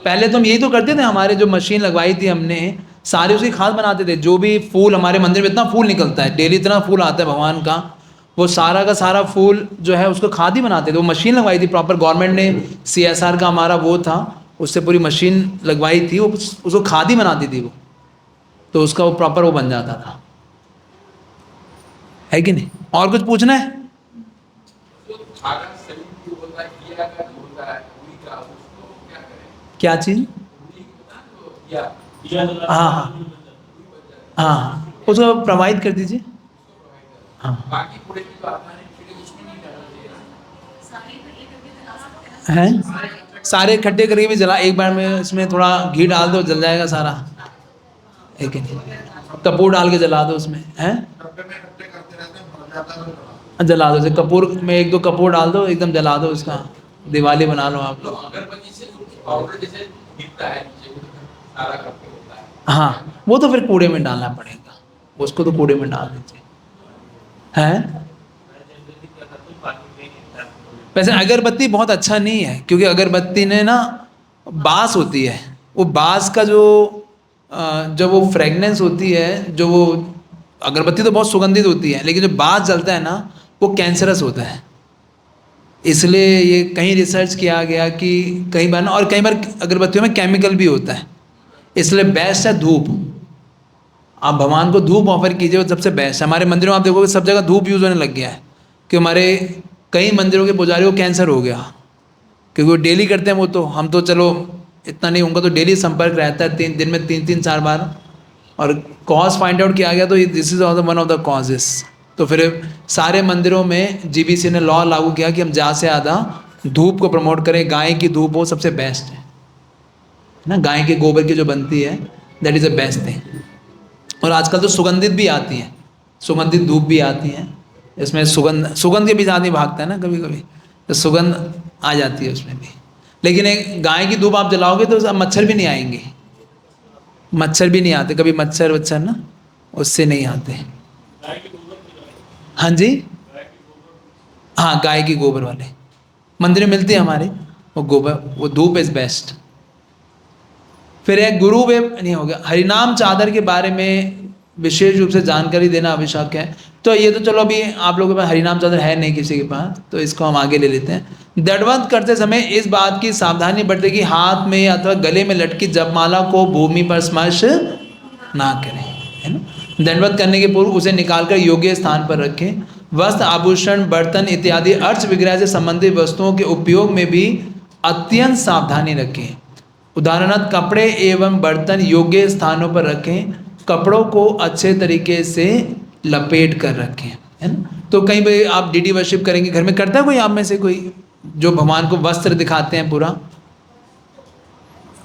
पहले तो हम यही तो करते थे, हमारे जो मशीन लगवाई थी हमने, सारे उसकी खाद बनाते थे, जो भी फूल हमारे मंदिर में इतना फूल निकलता है डेली, इतना फूल आता है भगवान का, वो सारा का सारा फूल जो है उसको खाद ही बनाते थे, वो मशीन लगवाई थी प्रॉपर, गवर्नमेंट ने CSR का हमारा वो था, उससे पूरी मशीन लगवाई थी, वो उसको खाद ही बनाती थी वो, तो उसका वो प्रॉपर वो बन जाता था, है कि नहीं। और कुछ पूछना है? क्या चीज़? हाँ हाँ हाँ, उसको प्रोवाइड कर दीजिए। हाँ हैं, सारे इकट्ठे करके भी जला, एक बार में इसमें थोड़ा घी डाल दो, जल जाएगा सारा, एक कपूर डाल के जला दो उसमें, हैं जला दो, जैसे कपूर में 1-2 कपूर डाल दो, एकदम जला दो उसका, दिवाली बना लो आप लोग। पाउडर जैसे दिखता है नीचे वो तो सारा करके होता है। हाँ, वो तो फिर कूड़े में डालना पड़ेगा, उसको तो कूड़े में डाल दीजिए। हैं वैसे अगरबत्ती बहुत अच्छा नहीं है, क्योंकि अगरबत्ती ने ना बास होती है, वो बास का जो जब वो फ्रेगनेंस होती है, जो वो अगरबत्ती तो बहुत सुगंधित होती है, लेकिन जो बास जलता है ना वो कैंसरस होता है। इसलिए ये कहीं रिसर्च किया गया कि कई बार ना, और कई बार अगरबत्तियों में केमिकल भी होता है, इसलिए बेस्ट है धूप। आप भगवान को धूप ऑफर कीजिए, वो सबसे बेस्ट है। हमारे मंदिरों में आप देखोगे सब जगह धूप यूज़ होने लग गया है, कि हमारे कई मंदिरों के पुजारियों को कैंसर हो गया, क्योंकि वो डेली करते हैं। वो तो हम तो चलो इतना नहीं, उनका तो डेली संपर्क रहता है, 3 दिन में 3-4 बार। और कॉज फाइंड आउट किया गया, तो this is also one of the causes. तो फिर सारे मंदिरों में जीबीसी ने लॉ लागू किया कि हम ज़्यादा से ज़्यादा धूप को प्रमोट करें, गाय की धूप वो सबसे बेस्ट है ना, गाय के गोबर की जो बनती है that is the best thing. और आजकल तो सुगंधित भी आती हैं, सुगंधित धूप भी आती हैं, इसमें सुगंध के भी आदमी भागता है ना कभी कभी, तो सुगंध आ जाती है उसमें भी। लेकिन एक गाय की धूप आप जलाओगे तो मच्छर भी नहीं आएंगे, मच्छर भी नहीं आते कभी, मच्छर ना उससे नहीं आते। हाँ जी, हाँ गाय की गोबर वाले मंदिर में मिलती है हमारे, वो गोबर, वो धूप इज बेस्ट। फिर एक गुरु वे नहीं हो गया, हरिनाम चादर के बारे में विशेष रूप से जानकारी देना आवश्यक है। तो ये तो चलो अभी आप लोगों के पास हरिनाम चादर है नहीं किसी के पास, तो इसको हम आगे ले लेते हैं। दंडवत करते समय इस बात की सावधानी बरतें कि हाथ में अथवा गले में लटकी जपमाला को भूमि पर स्पर्श ना करें, है ना। दंडवत करने के पूर्व उसे निकालकर योग्य स्थान पर रखें। वस्त्र, आभूषण, बर्तन इत्यादि अर्च विग्रह से संबंधित वस्तुओं के उपयोग में भी अत्यंत सावधानी रखें। उदाहरणार्थ कपड़े एवं बर्तन योग्य स्थानों पर रखें, कपड़ों को अच्छे तरीके से लपेट कर रखें, है ना। तो कहीं भी आप डीडी वर्शिप करेंगे, घर में करता है कोई आप में से कोई जो भगवान को वस्त्र दिखाते हैं, पूरा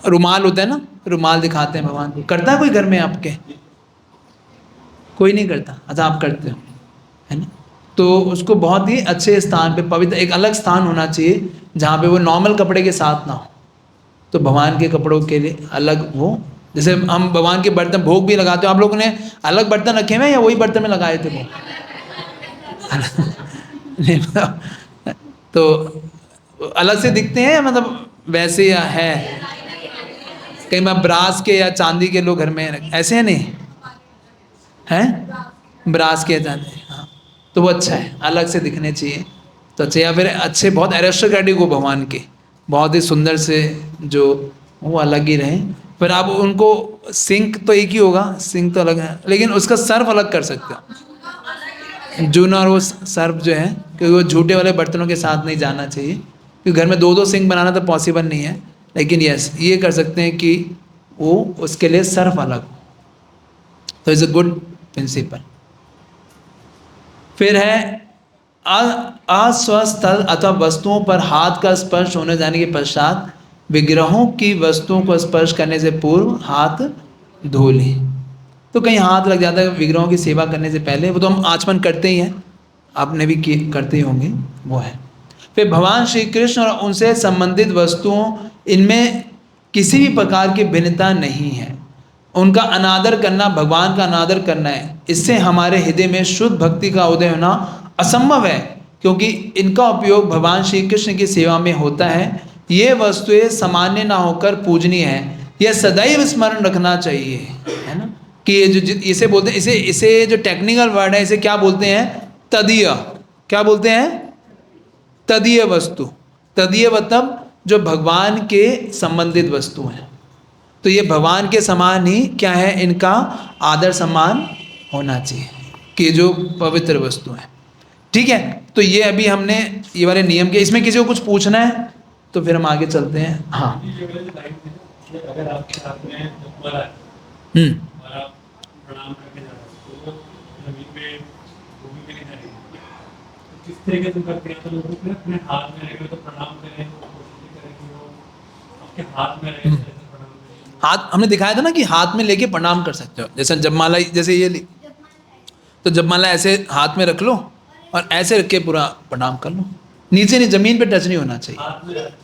रुमाल होता है ना, रुमाल दिखाते हैं भगवान को, करता है कोई घर में आपके? कोई नहीं करता, अच्छा आप करते हो, है ना। तो उसको बहुत ही अच्छे स्थान पे, पवित्र एक अलग स्थान होना चाहिए जहाँ पे वो नॉर्मल कपड़े के साथ ना हो। तो भगवान के कपड़ों के लिए अलग वो, जैसे हम भगवान के बर्तन भोग भी लगाते हो, आप लोगों ने अलग बर्तन रखे हुए या वही बर्तन में लगाए थे वो? तो अलग से दिखते हैं मतलब वैसे या है? कई बार ब्रास के या चांदी के लोग घर में ऐसे हैं, नहीं हैं ब्रास के चांदी, हाँ तो वो अच्छा है, अलग से दिखने चाहिए तो अच्छा। या फिर अच्छे बहुत एरिस्टोक्रेटिक हो भगवान के, बहुत ही सुंदर से, जो वो अलग ही रहे। फिर आप उनको सिंक तो एक ही होगा, सिंक तो अलग है, लेकिन उसका सर्फ अलग कर सकते हो। जूना और वो सर्फ जो है, क्योंकि वो झूठे वाले बर्तनों के साथ नहीं जाना चाहिए, क्योंकि घर में 2-2 सिंक बनाना तो पॉसिबल नहीं है। लेकिन यस, ये कर सकते हैं कि वो उसके लिए सर्फ अलग हो, तो इज़ अ गुड प्रिंसिपल। फिर है अस्वस्थ स्थल अथवा वस्तुओं पर हाथ का स्पर्श होने जाने के पश्चात विग्रहों की वस्तुओं को स्पर्श करने से पूर्व हाथ धो लें। तो कहीं हाथ लग जाता है विग्रहों की सेवा करने से पहले, वो तो हम आचमन करते ही हैं, आपने भी करते ही होंगे, वो है। फिर भगवान श्री कृष्ण और उनसे संबंधित वस्तुओं, इनमें किसी भी प्रकार की भिन्नता नहीं है। उनका अनादर करना भगवान का अनादर करना है, इससे हमारे हृदय में शुद्ध भक्ति का उदय होना असंभव है, क्योंकि इनका उपयोग भगवान श्री कृष्ण की सेवा में होता है। ये वस्तुएं सामान्य ना होकर पूजनीय है, यह सदैव स्मरण रखना चाहिए, है ना। कि ये जो इसे बोलते हैं, इसे जो टेक्निकल वर्ड है, इसे क्या बोलते हैं? तदीय। क्या बोलते हैं? तदीय वस्तु। तदीय मतलब जो भगवान के संबंधित वस्तु हैं, तो ये भगवान के समान ही क्या है, इनका आदर सम्मान होना चाहिए, कि जो पवित्र वस्तु है। ठीक है, तो ये अभी हमने ये वाले नियम के, इसमें किसी को कुछ पूछना है तो फिर हम आगे चलते हैं। हाँ, अगर आपके हाथ में जपमाला है और आप प्रणाम करके जा रहे हो, तो जमीन पे भूमि पे नहीं जाएगी, तो किस तरीके से करते हैं? तो लोगों को अपने हाथ में रहेगा तो प्रणाम करें, तो कोशिश करें कि वो आपके हाथ में रहे, प्रणाम करें। हाथ हमने दिखाया था ना कि हाथ में लेके प्रणाम कर सकते हो, जैसे जपमाला, जैसे ये ली तो जपमाला ऐसे हाथ में रख लो और ऐसे रख के पूरा प्रणाम कर लो, नीचे नहीं, जमीन पे टच नहीं होना चाहिए,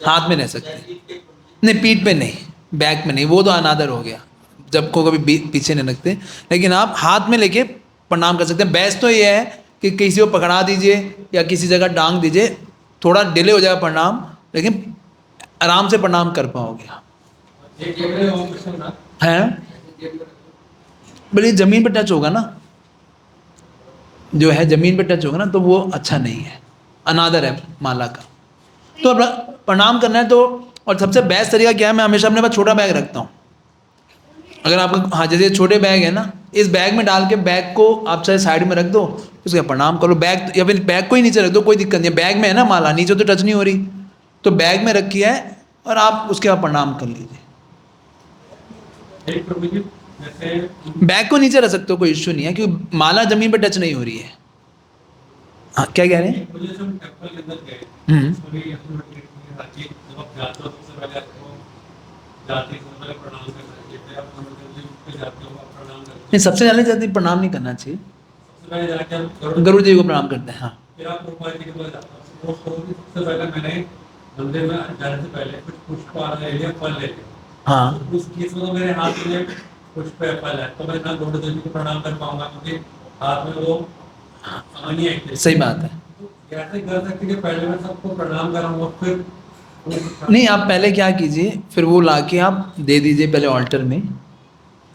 हाथ में रह सकते हैं। नहीं, पीठ पे नहीं, बैक में नहीं, वो तो अनादर हो गया, जब को कभी पीछे नहीं रखते। लेकिन आप हाथ में लेके प्रणाम कर सकते हैं। बेस्ट तो ये है कि किसी को पकड़ा दीजिए या किसी जगह डांग दीजिए, थोड़ा डिले हो जाएगा प्रणाम, लेकिन आराम से प्रणाम कर पाओगे आप। एक मेरे और क्वेश्चन था, है बोलिए, जमीन पे टच होगा ना, जो है जमीन पे टच होगा ना, तो वो अच्छा नहीं है, अनादर है माला का। तो अब प्रणाम करना है तो, और सबसे बेस्ट तरीका क्या है, मैं हमेशा अपने पास छोटा बैग रखता हूँ। अगर आपका, हाँ जैसे छोटे बैग है ना, इस बैग में डाल के बैग को आप चाहे साइड में रख दो, उसका प्रणाम करो। बैग या फिर बैग को ही नीचे रख दो, कोई दिक्कत नहीं है, बैग में है ना माला, नीचे तो टच नहीं हो रही, तो बैग में रखी है और आप उसके बाद प्रणाम कर लीजिए। एक प्रभु जी, जैसे बैग को नीचे रख सकते हो, कोई इश्यू नहीं है, क्योंकि माला जमीन पे टच नहीं हो रही है। हाँ क्या कह रहे हैं? मुझे जब टेम्पल के अंदर गए, हम्म। उसमें भी अपनी बाकी जब आप जाते हो सबसे पहले आपको जाते से पहले प्रणाम करना चाहिए, फिर आप मंदिर पे जाते हो आप प्रणाम करते हो, नहीं, सबसे पहले जाते प्रणाम नहीं करना चाहिए, सबसे पहले जाके आप गरुड़ जी को प्रणाम करते हैं। हाँ फिर आप प्रभुपाद जी के पास जाते हो। तो सबसे पहले मैंने मंदिर में जाने से पहले कुछ पुष्प ले लिया, फल ले लिया। हाँ उस केस में तो मेरे हाथ में पुष्प है, फल है, तो मैं ना गरुड़ जी को प्रणाम कर पाऊंगा, क्योंकि हाथ में वो नहीं है। सही बात है। कैसे कर सकते कि पहले मैं सबको प्रणाम कराऊंगा, फिर नहीं, आप पहले क्या कीजिए, फिर वो लाके आप दे दीजिए पहले ऑल्टर में,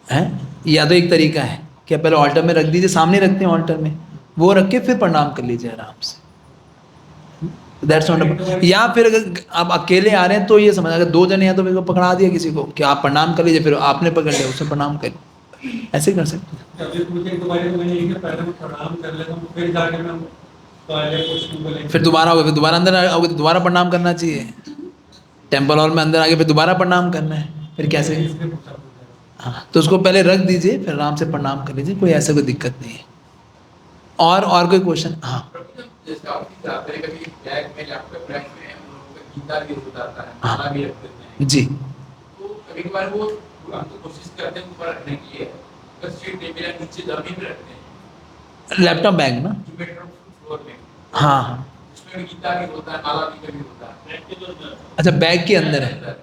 है, या तो एक तरीका है कि आप पहले ऑल्टर में रख दीजिए, सामने रखते हैं ऑल्टर में, वो रख के फिर प्रणाम कर लीजिए आराम से। दैट्स नॉट, या फिर अगर आप अकेले आ रहे हैं तो ये समझ, अगर दो जने हैं तो मेरे को पकड़ा दिया किसी को कि आप प्रणाम कर लीजिए, फिर आपने पकड़ लिया, उससे प्रणाम कर, ऐसे कर सकते हैं। अभी मुझे एक बार मैंने ये कि पहले मैं प्रणाम कर लेता हूँ, फिर जाके मैं पहले पुष्प बोलेंगे, फिर दोबारा होगा, फिर दोबारा अंदर आओगे तो दोबारा प्रणाम करना चाहिए, टेम्पल हॉल में अंदर आके फिर दोबारा प्रणाम करना है, फिर कैसे? हाँ, तो उसको पहले रख दीजिए, फिर आराम से प्रणाम कर लीजिए, कोई ऐसा कोई दिक्कत नहीं है। और कोई क्वेश्चन? हाँ जैसे आप जाते हैं कभी बैग में लैपटॉप बैग में हम लोगों का गीता भी होता है, माला भी रख देते हैं, जी, तो कभी कभार वो हम तो कोशिश करते हैं ऊपर रखने की है, पर सीट नहीं मिला, नीचे जमीन पे रखते हैं, लैपटॉप बैग ना, जो बेडरूम फ्लोर में, हाँ हाँ, उसमें भी गीता भी होता है, माला भी कभी होता है, अच्छा बैग के अंदर है।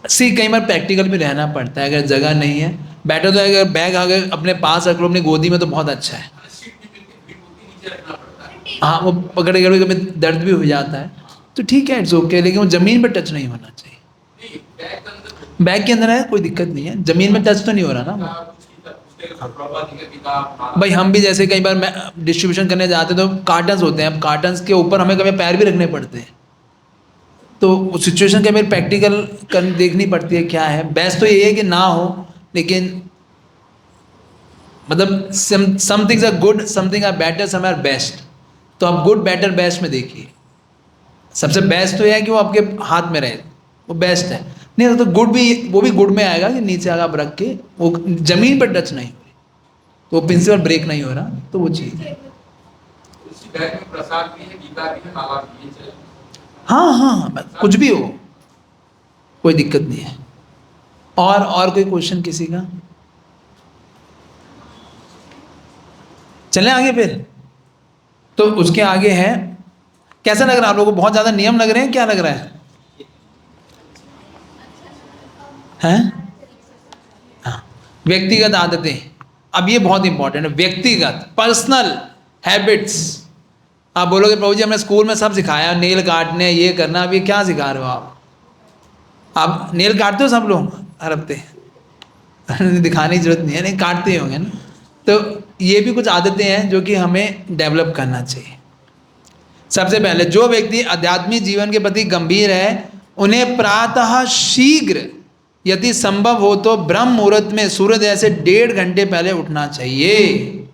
सी कई बार प्रैक्टिकल भी रहना पड़ता है, अगर जगह नहीं है, बैठो तो अगर बैग अगर अपने पास रख लो अपनी गोदी में तो बहुत अच्छा है। सीट नहीं मिलती, फिर होती नीचे रखना पड़ता है। हाँ, वो पकड़े कभी कभी दर्द भी हो जाता है, तो ठीक है, इट्स ओके, लेकिन वो जमीन पर टच नहीं होना चाहिए। नहीं, बैग के अंदर बैग के अंदर है कोई दिक्कत नहीं है, जमीन में टच तो नहीं हो रहा ना। प्रभुपाद जी का किताब, माला, भाई हम भी जैसे कई बार डिस्ट्रीब्यूशन करने जाते हैं तो कार्टन्स होते हैं, अब कार्टन्स के ऊपर हमें कभी पैर भी रखने पड़ते हैं, तो उस सिचुएशन के मेरे प्रैक्टिकल कर देखनी पड़ती है क्या है। बेस्ट तो ये है कि ना हो, लेकिन मतलब some things are good, something are better, some are best, तो आप गुड बेटर बेस्ट में देखिए। सबसे बेस्ट तो यह है कि वो आपके हाथ में रहे, वो बेस्ट है। नहीं तो गुड भी, वो भी गुड में आएगा कि नीचे आगे आप रख के वो जमीन पर टच नहीं हो रही, तो वो प्रिंसिपल ब्रेक नहीं हो रहा, तो वो चीज़ है। उसी बैग में प्रसाद भी है, गीता भी है, माला भी है, चले। हाँ हाँ, कुछ भी हो, कोई दिक्कत नहीं है। और कोई क्वेश्चन किसी का? चलें आगे फिर। तो उसके आगे है, कैसा लग रहा है आप लोगों को? बहुत ज़्यादा नियम लग रहे हैं, क्या लग रहा है? हैं? हाँ, व्यक्तिगत आदतें, अब ये बहुत इंपॉर्टेंट है, व्यक्तिगत पर्सनल हैबिट्स। आप बोलोगे प्रभु जी हमने स्कूल में सब सिखाया, नेल काटने, ये करना, अब ये क्या सिखा रहे हो आप नेल काटते हो सब लोग हर हफ्ते? दिखाने की जरूरत नहीं है, नहीं काटते होंगे ना। तो ये भी कुछ आदतें हैं जो कि हमें डेवलप करना चाहिए। सबसे पहले, जो व्यक्ति आध्यात्मिक जीवन के प्रति गंभीर है उन्हें प्रातः शीघ्र यदि संभव हो तो ब्रह्म मुहूर्त में सूर्योदय से 1.5 घंटे पहले उठना चाहिए।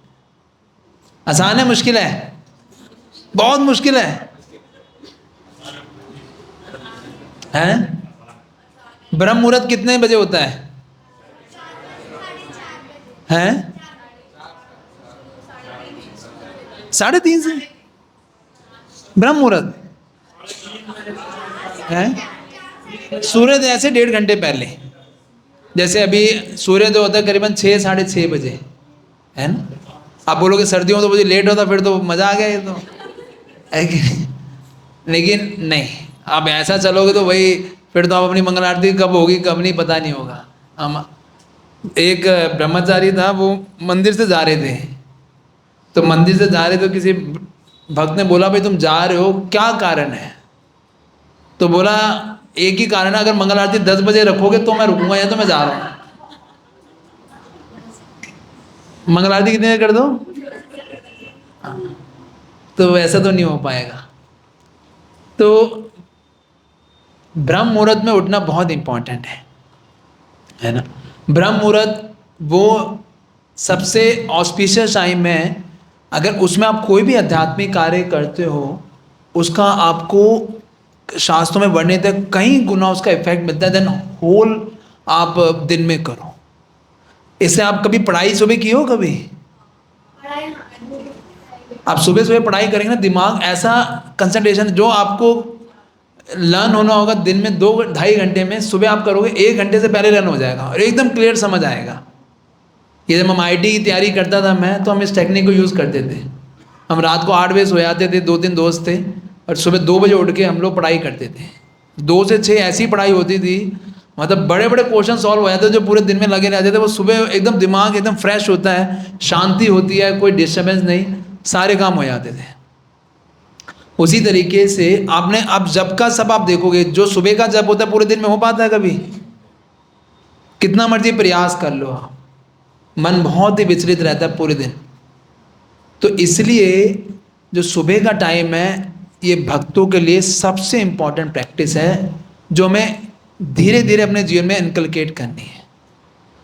आसान है, मुश्किल है? बहुत मुश्किल है, हैं? ब्रह्म मुहूर्त कितने बजे होता है? हैं? 3:30 से ब्रह्म मुहूर्त है, सूर्योदय से 1.5 घंटे पहले। जैसे अभी सूर्योदय होता है करीबन 6, 6:30 बजे, है ना? आप बोलोगे सर्दियों में तो मुझे लेट होता, फिर तो मज़ा आ गया ये तो है कि नहीं? लेकिन नहीं, आप ऐसा चलोगे तो वही, फिर तो आप अपनी मंगल आरती कब होगी कब नहीं पता नहीं होगा। हम एक ब्रह्मचारी था, वो मंदिर से जा रहे थे, तो मंदिर से जा रहे तो किसी भक्त ने बोला भाई तुम जा रहे हो क्या कारण है? तो बोला एक ही कारण है, अगर मंगल आरती 10 बजे रखोगे तो मैं रुकूंगा, या तो मैं जा रहा हूँ। मंगल आरती कितने कर दो? तो वैसा तो नहीं हो पाएगा। तो ब्रह्म मुहूर्त में उठना बहुत इंपॉर्टेंट है ना। ब्रह्म मुहूर्त वो सबसे ऑस्पिशियस टाइम है, अगर उसमें आप कोई भी आध्यात्मिक कार्य करते हो उसका आपको शास्त्रों में वर्णित है कई गुना उसका इफेक्ट मिलता है देन होल आप दिन में करो। इससे आप कभी पढ़ाई सुबह की हो? कभी आप सुबह सुबह पढ़ाई करेंगे ना, दिमाग ऐसा कंसंट्रेशन जो आपको लर्न होना होगा दिन में 2-2.5 घंटे में, सुबह आप करोगे 1 घंटे से पहले लर्न हो जाएगा और एकदम क्लियर समझ आएगा। ये जब हम IIT की तैयारी करता था मैं, तो हम इस टेक्निक को यूज़ करते थे। हम रात को 8 बजे सो जाते थे, 2-3 दोस्त थे, और सुबह 2 बजे उठ के हम लोग पढ़ाई करते थे। 2 से 6 ऐसी पढ़ाई होती थी, मतलब बड़े बड़े क्वेश्चन सॉल्व हो जाते थे जो पूरे दिन में लगे रहते थे। वो सुबह एकदम दिमाग एकदम फ्रेश होता है, शांति होती है, कोई डिस्टर्बेंस नहीं, सारे काम हो जाते थे। उसी तरीके से आपने अब जब का सब आप देखोगे, जो सुबह का जब होता है पूरे दिन में हो पाता है कभी? कितना मर्जी प्रयास कर लो आप, मन बहुत ही विचलित रहता है पूरे दिन। तो इसलिए जो सुबह का टाइम है ये भक्तों के लिए सबसे इम्पॉर्टेंट प्रैक्टिस है, जो हमें धीरे धीरे अपने जीवन में इनकलकेट करनी है।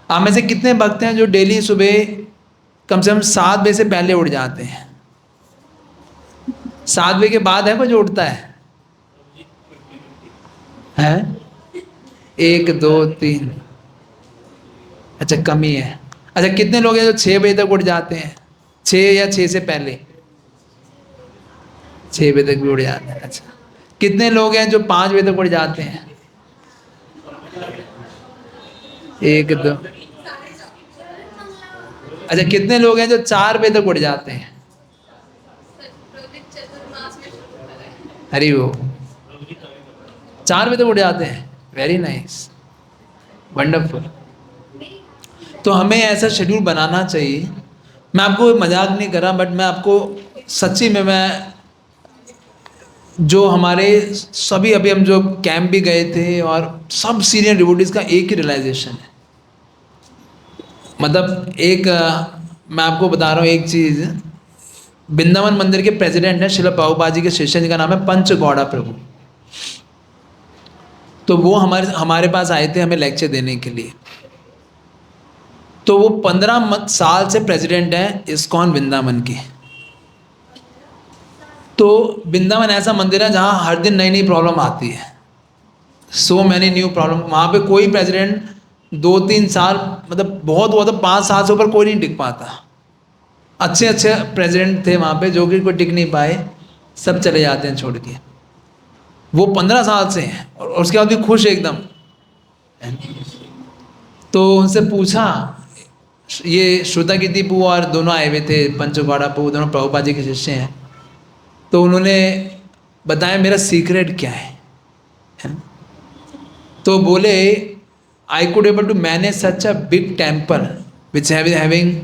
आप में से कितने भक्त हैं जो डेली सुबह कम से कम 7 बजे से पहले उठ जाते हैं? 7 बजे के बाद है कोई जो उठता है? 1 2 3, अच्छा कम ही है। अच्छा कितने लोग हैं जो 6 बजे तक उठ जाते हैं? 6 या 6 से पहले? 6 बजे तक भी उठ जाते हैं। अच्छा कितने लोग हैं जो 5 बजे तक उठ जाते हैं? 1 2, अच्छा कितने लोग हैं जो 4 बजे तक उठ जाते हैं? चतुर्मास में शुरू करें। हरी वो 4 बजे तक उठ जाते हैं। Very nice, wonderful. तो हमें ऐसा शेड्यूल बनाना चाहिए। मैं आपको मजाक नहीं कर रहा, बट मैं आपको सच्ची में, मैं जो हमारे सभी अभी हम जो कैंप भी गए थे और सब सीनियर डिवोटीज का एक ही रियलाइजेशन है। मतलब एक मैं आपको बता रहा हूँ एक चीज़, वृंदावन मंदिर के प्रेसिडेंट हैं श्रील प्रभुपाद जी के शिष्य, जिनका नाम है पंच गौड़ा प्रभु। तो वो हमारे पास आए थे हमें लेक्चर देने के लिए। तो वो 15 साल से प्रेसिडेंट हैं इस्कॉन वृंदावन के। तो वृंदावन ऐसा मंदिर है जहाँ हर दिन नई नई प्रॉब्लम आती है, सो मैनी न्यू प्रॉब्लम। वहाँ पे कोई प्रेसिडेंट 2-3 साल, मतलब बहुत हुआ तो 5 साल से ऊपर कोई नहीं टिक पाता। अच्छे अच्छे प्रेसिडेंट थे वहाँ पे जो कि कोई टिक नहीं पाए, सब चले जाते हैं छोड़ के। वो 15 साल से हैं और उसके बाद भी खुश एकदम। तो उनसे पूछा, ये श्रुता कीर्ति पू और दोनों आए हुए थे, पंचगौड़ा पू, दोनों प्रभुपाद जी के शिष्य हैं। तो उन्होंने बताया मेरा सीक्रेट क्या है। तो बोले I could able to manage such a big temple which having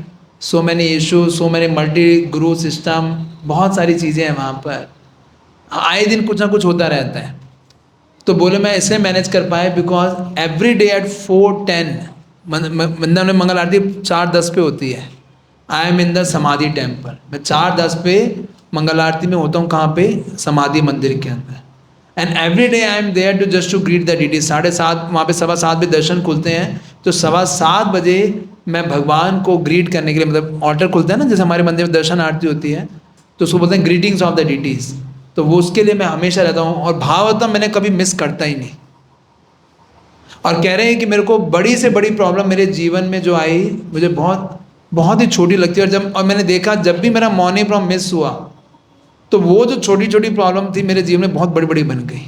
so many issue, so many multi guru system, बहुत सारी चीज़ें हैं वहाँ पर, आए दिन कुछ ना कुछ होता रहता है। तो बोले मैं इसलिए मैनेज कर पाया because every day at 4:10 Vrindavan में मंगल आरती 4:10 पे होती है। आई एम इन द समाधि टेम्पल। मैं 4:10 पे मंगल आरती में होता हूँ। कहाँ पे? समाधि मंदिर के अंदर। And every day I am there to just to greet the deity. 7:30 वहाँ पे 7:15 बजे दर्शन खुलते हैं, तो 7:15 बजे मैं भगवान को ग्रीट करने के लिए, मतलब ऑल्टर खुलता है ना जैसे हमारे मंदिर में दर्शन आरती होती है, तो उसको बोलते हैं ग्रीटिंग्स ऑफ द डीटीज। तो वो उसके लिए मैं हमेशा रहता हूँ और भाववतम मैंने कभी मिस करता ही नहीं। और कह रहे हैं कि मेरे को बड़ी से बड़ी प्रॉब्लम मेरे जीवन में जो आई मुझे बहुत बहुत ही छोटी लगती है, और मैंने देखा जब भी मेरा मॉर्निंग प्रॉब्लम मिस हुआ तो वो जो छोटी छोटी प्रॉब्लम थी मेरे जीवन में बहुत बड़ी बड़ी बन गई।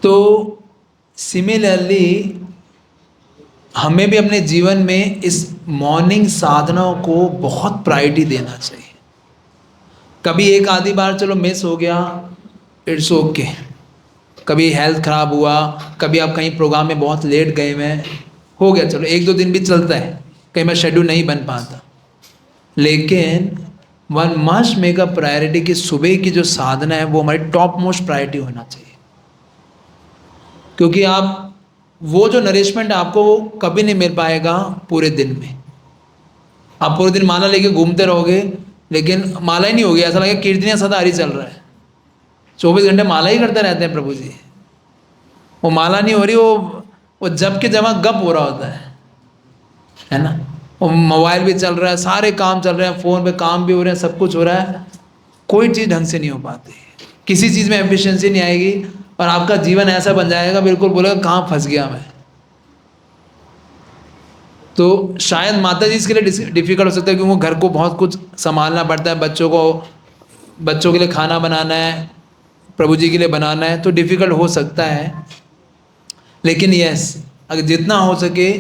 तो सिमिलरली हमें भी अपने जीवन में इस मॉर्निंग साधना को बहुत प्रायोरिटी देना चाहिए। कभी एक आधी बार चलो मिस हो गया, इट्स ओके। कभी हेल्थ खराब हुआ, कभी आप कहीं प्रोग्राम में बहुत लेट गए हुए हैं, हो गया, चलो 1-2 दिन भी चलता है, कहीं मैं शेड्यूल नहीं बन पाता। लेकिन one must make a priority कि सुबह की जो साधना है वो हमारी टॉप मोस्ट प्रायोरिटी होना चाहिए। क्योंकि आप वो जो नरिशमेंट आपको वो कभी नहीं मिल पाएगा पूरे दिन में। आप पूरे दिन माला लेके घूमते रहोगे लेकिन माला ही नहीं होगी, ऐसा लगेगा कीर्तनियाँ सदा हरी चल रहा है, 24 घंटे माला ही करते रहते हैं प्रभु जी। वो माला नहीं हो रही, वो जब के जमा गप हो रहा होता है ना। वो मोबाइल भी चल रहा है, सारे काम चल रहे हैं, फ़ोन पे काम भी हो रहे हैं, सब कुछ हो रहा है, कोई चीज़ ढंग से नहीं हो पाती, किसी चीज़ में एफिशिएंसी नहीं आएगी और आपका जीवन ऐसा बन जाएगा, बिल्कुल बोलेगा कहाँ फंस गया मैं। तो शायद माता जी इसके लिए डिफ़िकल्ट हो सकता है क्योंकि वो घर को बहुत कुछ संभालना पड़ता है, बच्चों के लिए खाना बनाना है, प्रभु जी के लिए बनाना है, तो डिफ़िकल्ट हो सकता है। लेकिन यस, अगर जितना हो सके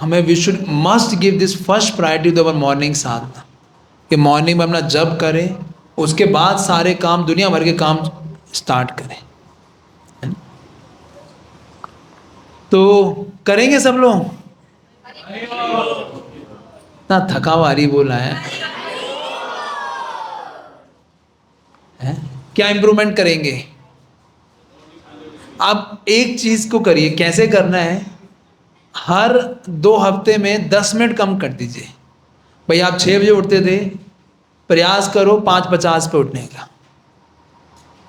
हमें we should must give this first priority to our morning sadhana, कि मॉर्निंग में अपना जप करें, उसके बाद सारे काम, दुनिया भर के काम स्टार्ट करें, है ना? तो करेंगे सब लोग? ना थका हुआ हरी बोला है? क्या इम्प्रूवमेंट करेंगे? आप एक चीज को करिए, कैसे करना है, हर 2 हफ्ते में 10 मिनट कम कर दीजिए। भाई आप 6 बजे उठते थे, प्रयास करो 5:50 पे उठने का।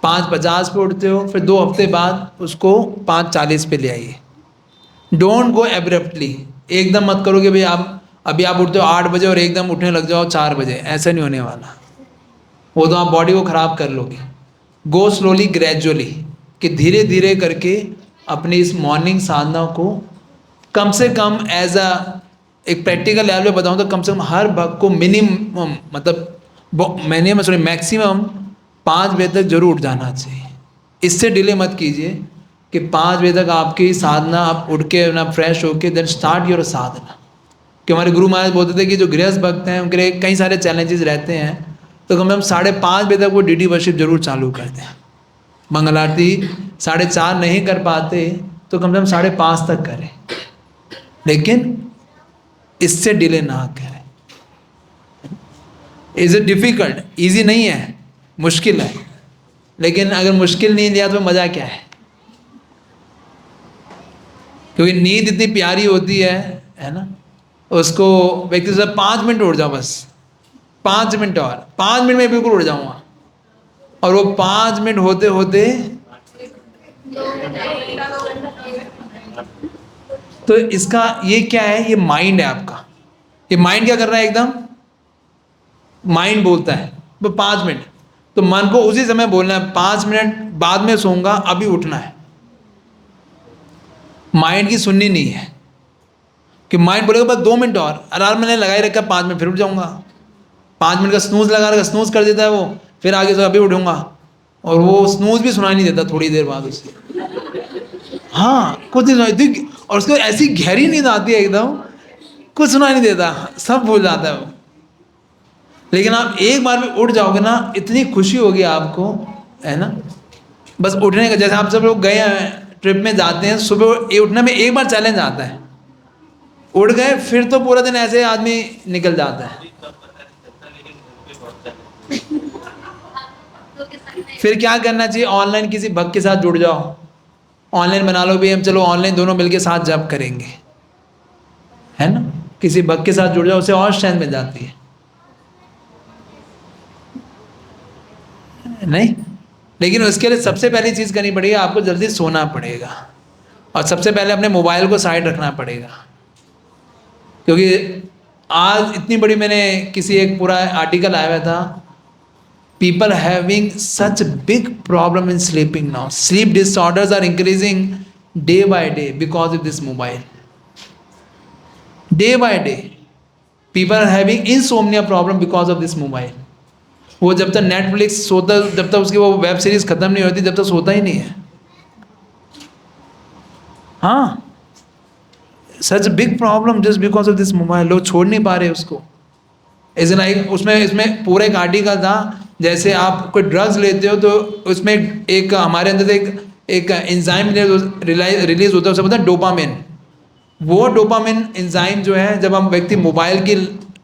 5:50 पे उठते हो, फिर 2 हफ्ते बाद उसको 5:40 पे ले आइए। डोंट गो एब्रप्टली, एकदम मत करो कि भाई अभी आप उठते हो 8 बजे और एकदम उठने लग जाओ 4 बजे, ऐसा नहीं होने वाला, वो तो आप बॉडी को ख़राब कर लोगे। गो स्लोली ग्रेजुअली, कि धीरे धीरे करके अपनी इस मॉर्निंग साधना को कम से कम एज एक प्रैक्टिकल लेवल पे बताऊँ तो कम से कम हर भक्त को मिनिमम, मतलब मैक्सिमम 5 बजे तक जरूर उठ जाना चाहिए। इससे डिले मत कीजिए कि 5 बजे तक आपकी साधना, आप उठ के ना फ्रेश होके देन स्टार्ट योर साधना। कि हमारे गुरु महाराज बोलते थे कि जो गृहस्थ भक्त हैं उनके लिए कई सारे चैलेंजेस रहते हैं, तो कम से कम 5:30 बजे तक वो DD वर्शिप जरूर चालू कर दें। मंगल आरती 4:30 नहीं कर पाते तो कम से कम 5:30 तक करें, लेकिन इससे डिले ना करें। Is it difficult? ईजी नहीं है, मुश्किल है, लेकिन अगर मुश्किल नहीं लिया तो मज़ा क्या है? क्योंकि नींद इतनी प्यारी होती है ना, उसको व्यक्ति से 5 मिनट उठ जाओ, बस 5 मिनट, और 5 मिनट में बिल्कुल उठ जाऊँगा, और वो 5 मिनट होते होते तो इसका ये क्या है, ये माइंड है आपका। ये माइंड क्या कर रहा है, एकदम माइंड बोलता है वो 5 मिनट, तो मन को उसी समय बोलना है 5 मिनट बाद में सोऊंगा, अभी उठना है। माइंड की सुननी नहीं है कि माइंड बोलेगा बस 2 मिनट और, अलार्म मैंने लगाई रखा 5 मिनट, फिर उठ जाऊंगा। 5 मिनट का स्नूज लगा रखा, स्नूज कर देता है वो, फिर आगे से अभी उठूंगा, और वो स्नूज भी सुनाई नहीं देता थोड़ी देर बाद उसे। हाँ, कुछ नहीं सुनाई देती, और उसको ऐसी गहरी नींद आती है एकदम, कुछ सुनाई नहीं देता, सब भूल जाता है वो। लेकिन आप एक बार में उठ जाओगे ना, इतनी खुशी होगी आपको, है ना। बस उठने का, जैसे आप सब लोग गए हैं ट्रिप में जाते हैं, सुबह उठने में एक बार चैलेंज आता है, उठ गए फिर तो पूरा दिन ऐसे आदमी निकल जाता है। फिर क्या करना चाहिए, ऑनलाइन किसी भक्त के साथ जुड़ जाओ, ऑनलाइन बना लो भी, हम चलो ऑनलाइन दोनों मिलके साथ जप करेंगे, है ना। किसी भक्त के साथ जुड़ जाओ, उसे और स्ट्रेंथ मिल जाती है, नहीं। लेकिन उसके लिए सबसे पहली चीज़ करनी पड़ेगी, आपको जल्दी सोना पड़ेगा, और सबसे पहले अपने मोबाइल को साइड रखना पड़ेगा। क्योंकि आज इतनी बड़ी, मैंने किसी एक पूरा आर्टिकल आया हुआ था, people having such big problem in sleeping now. Sleep disorders are increasing day by day because of this mobile. Day by day, people are having insomnia problem because of this mobile. वो जब तक नेटफ्लिक्स सोता, जब तक उसकी वो वेब सीरीज खत्म नहीं होती, जब तक सोता ही नहीं है। हाँ, such big problem just because of this mobile. लोग छोड़ नहीं पा रहे उसको। इसमें पूरा एक आर्टिकल था जैसे आप कोई ड्रग्स लेते हो तो उसमें एक हमारे अंदर से एक एंजाइम रिलीज होता है, उसे बोलते हैं डोपामिन। वो डोपामिन एंजाइम जो है, जब हम व्यक्ति मोबाइल की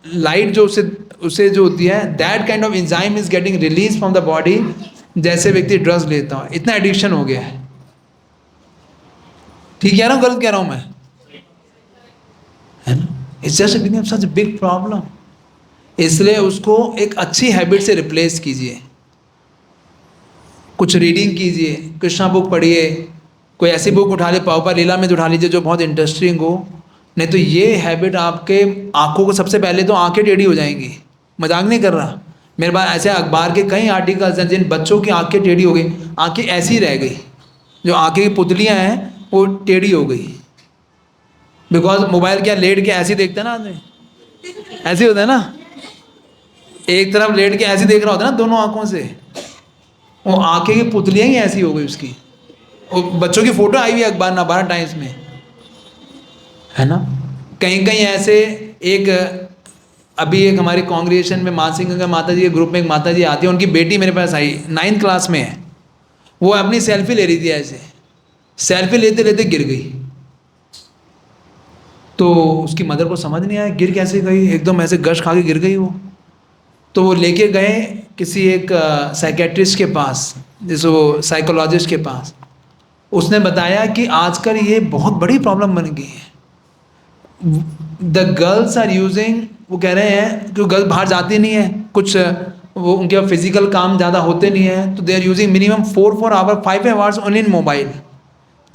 लाइट जो उसे उसे जो होती है, that kind of enzyme is getting release from the body जैसे व्यक्ति ड्रग्स लेता हो। इतना एडिक्शन हो गया है। ठीक कह रहा हूँ, गलत कह रहा हूँ मैं? है ना? It's just become such a big problem. इसलिए उसको एक अच्छी हैबिट से रिप्लेस कीजिए। कुछ रीडिंग कीजिए, कृष्णा बुक पढ़िए, कोई ऐसी बुक उठा ले, पापा लीला में उठा लीजिए जो बहुत इंटरेस्टिंग हो। नहीं तो ये हैबिट आपके आंखों को, सबसे पहले तो आंखें टेढ़ी हो जाएंगी। मजाक नहीं कर रहा, मेरे पास ऐसे अखबार के कई आर्टिकल्स हैं जिन बच्चों की आंखें टेढ़ी हो गई, आंखें ऐसी रह गई, जो आंखें की पुतलियाँ हैं वो टेढ़ी हो गई। बिकॉज मोबाइल क्या लेट के ऐसे देखता है ना आदमी, ऐसे होता है ना, एक तरफ लेट के ऐसे देख रहा होता है ना दोनों आंखों से, वो आंखें की पुतलियाँ ही ऐसी हो गई उसकी। वो बच्चों की फोटो आई हुई है अखबार नवभारत टाइम्स में, है ना। कहीं कहीं ऐसे एक अभी एक हमारे कांग्रेगेशन में मानसिंह गंगा माता जी के ग्रुप में एक माता जी आती है, उनकी बेटी मेरे पास आई, 9th क्लास में है। वो अपनी सेल्फी ले रही थी, ऐसे सेल्फी लेते लेते गिर गई। तो उसकी मदर को समझ नहीं आया गिर कैसे गई, एकदम ऐसे गश खा के गिर गई वो। तो वो लेके गए किसी एक साइकेट्रिस्ट के पास, जैसे वो साइकोलॉजिस्ट के पास। उसने बताया कि आजकल ये बहुत बड़ी प्रॉब्लम बन गई है। द गर्ल्स आर यूजिंग, वो कह रहे हैं कि गर्ल्स बाहर जाती नहीं है, कुछ वो उनके फिजिकल काम ज़्यादा होते नहीं है, तो they are using minimum 4 hour 5 hours only in mobile.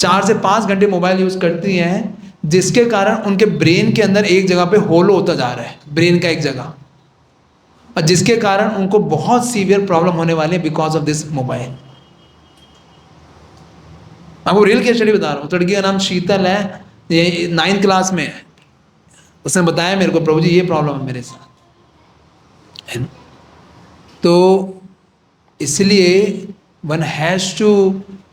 4 से 5 घंटे मोबाइल यूज़ करती हैं, जिसके कारण उनके ब्रेन के अंदर एक जगह पे होलो होता जा रहा है, ब्रेन का एक जगह, और जिसके कारण उनको बहुत सीवियर प्रॉब्लम होने वाले हैं बिकॉज ऑफ दिस मोबाइल। आपको रियल केस स्टडी बता रहा हूँ। लड़की का नाम शीतल है, ये 9th क्लास में है। उसने बताया मेरे को, प्रभु जी ये प्रॉब्लम है मेरे साथ, है ना। तो इसलिए one has to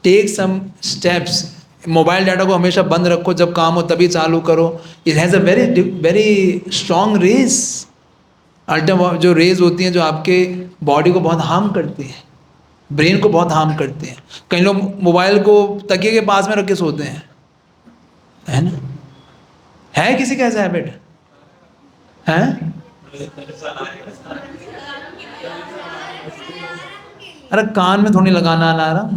take some steps. Mobile data को हमेशा बंद रखो, जब काम हो तभी चालू करो। It has a very very strong rays, ultra जो रेज होती हैं जो आपके बॉडी को बहुत हार्म करती हैं, ब्रेन को बहुत हार्म करते हैं। कई लोग मोबाइल को तकिए के पास में रख के सोते हैं, है ना। है किसी का ऐसा हैबिट है? अरे कान में थोड़ी लगाना आ रहा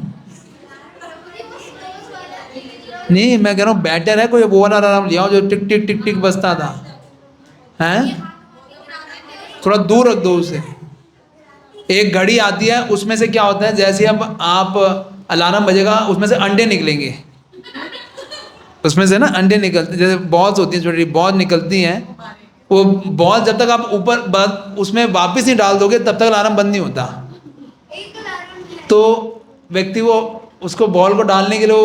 नहीं, मैं कह रहा हूँ बेटर है कोई वो वाला अलार्म ले आओ जो टिक टिक टिक टिक बजता था, हैं? थोड़ा दूर रख दो उसे। एक घड़ी आती है, उसमें से क्या होता है, जैसे अब आप अलार्म बजेगा उसमें से अंडे निकलेंगे, उसमें से ना अंडे निकलते, जैसे बॉल्स होती हैं, छोटी बॉल निकलती हैं। वो बॉल जब तक आप ऊपर उसमें वापस नहीं डाल दोगे तब तक अलार्म बंद नहीं होता। तो व्यक्ति वो उसको बॉल को डालने के लिए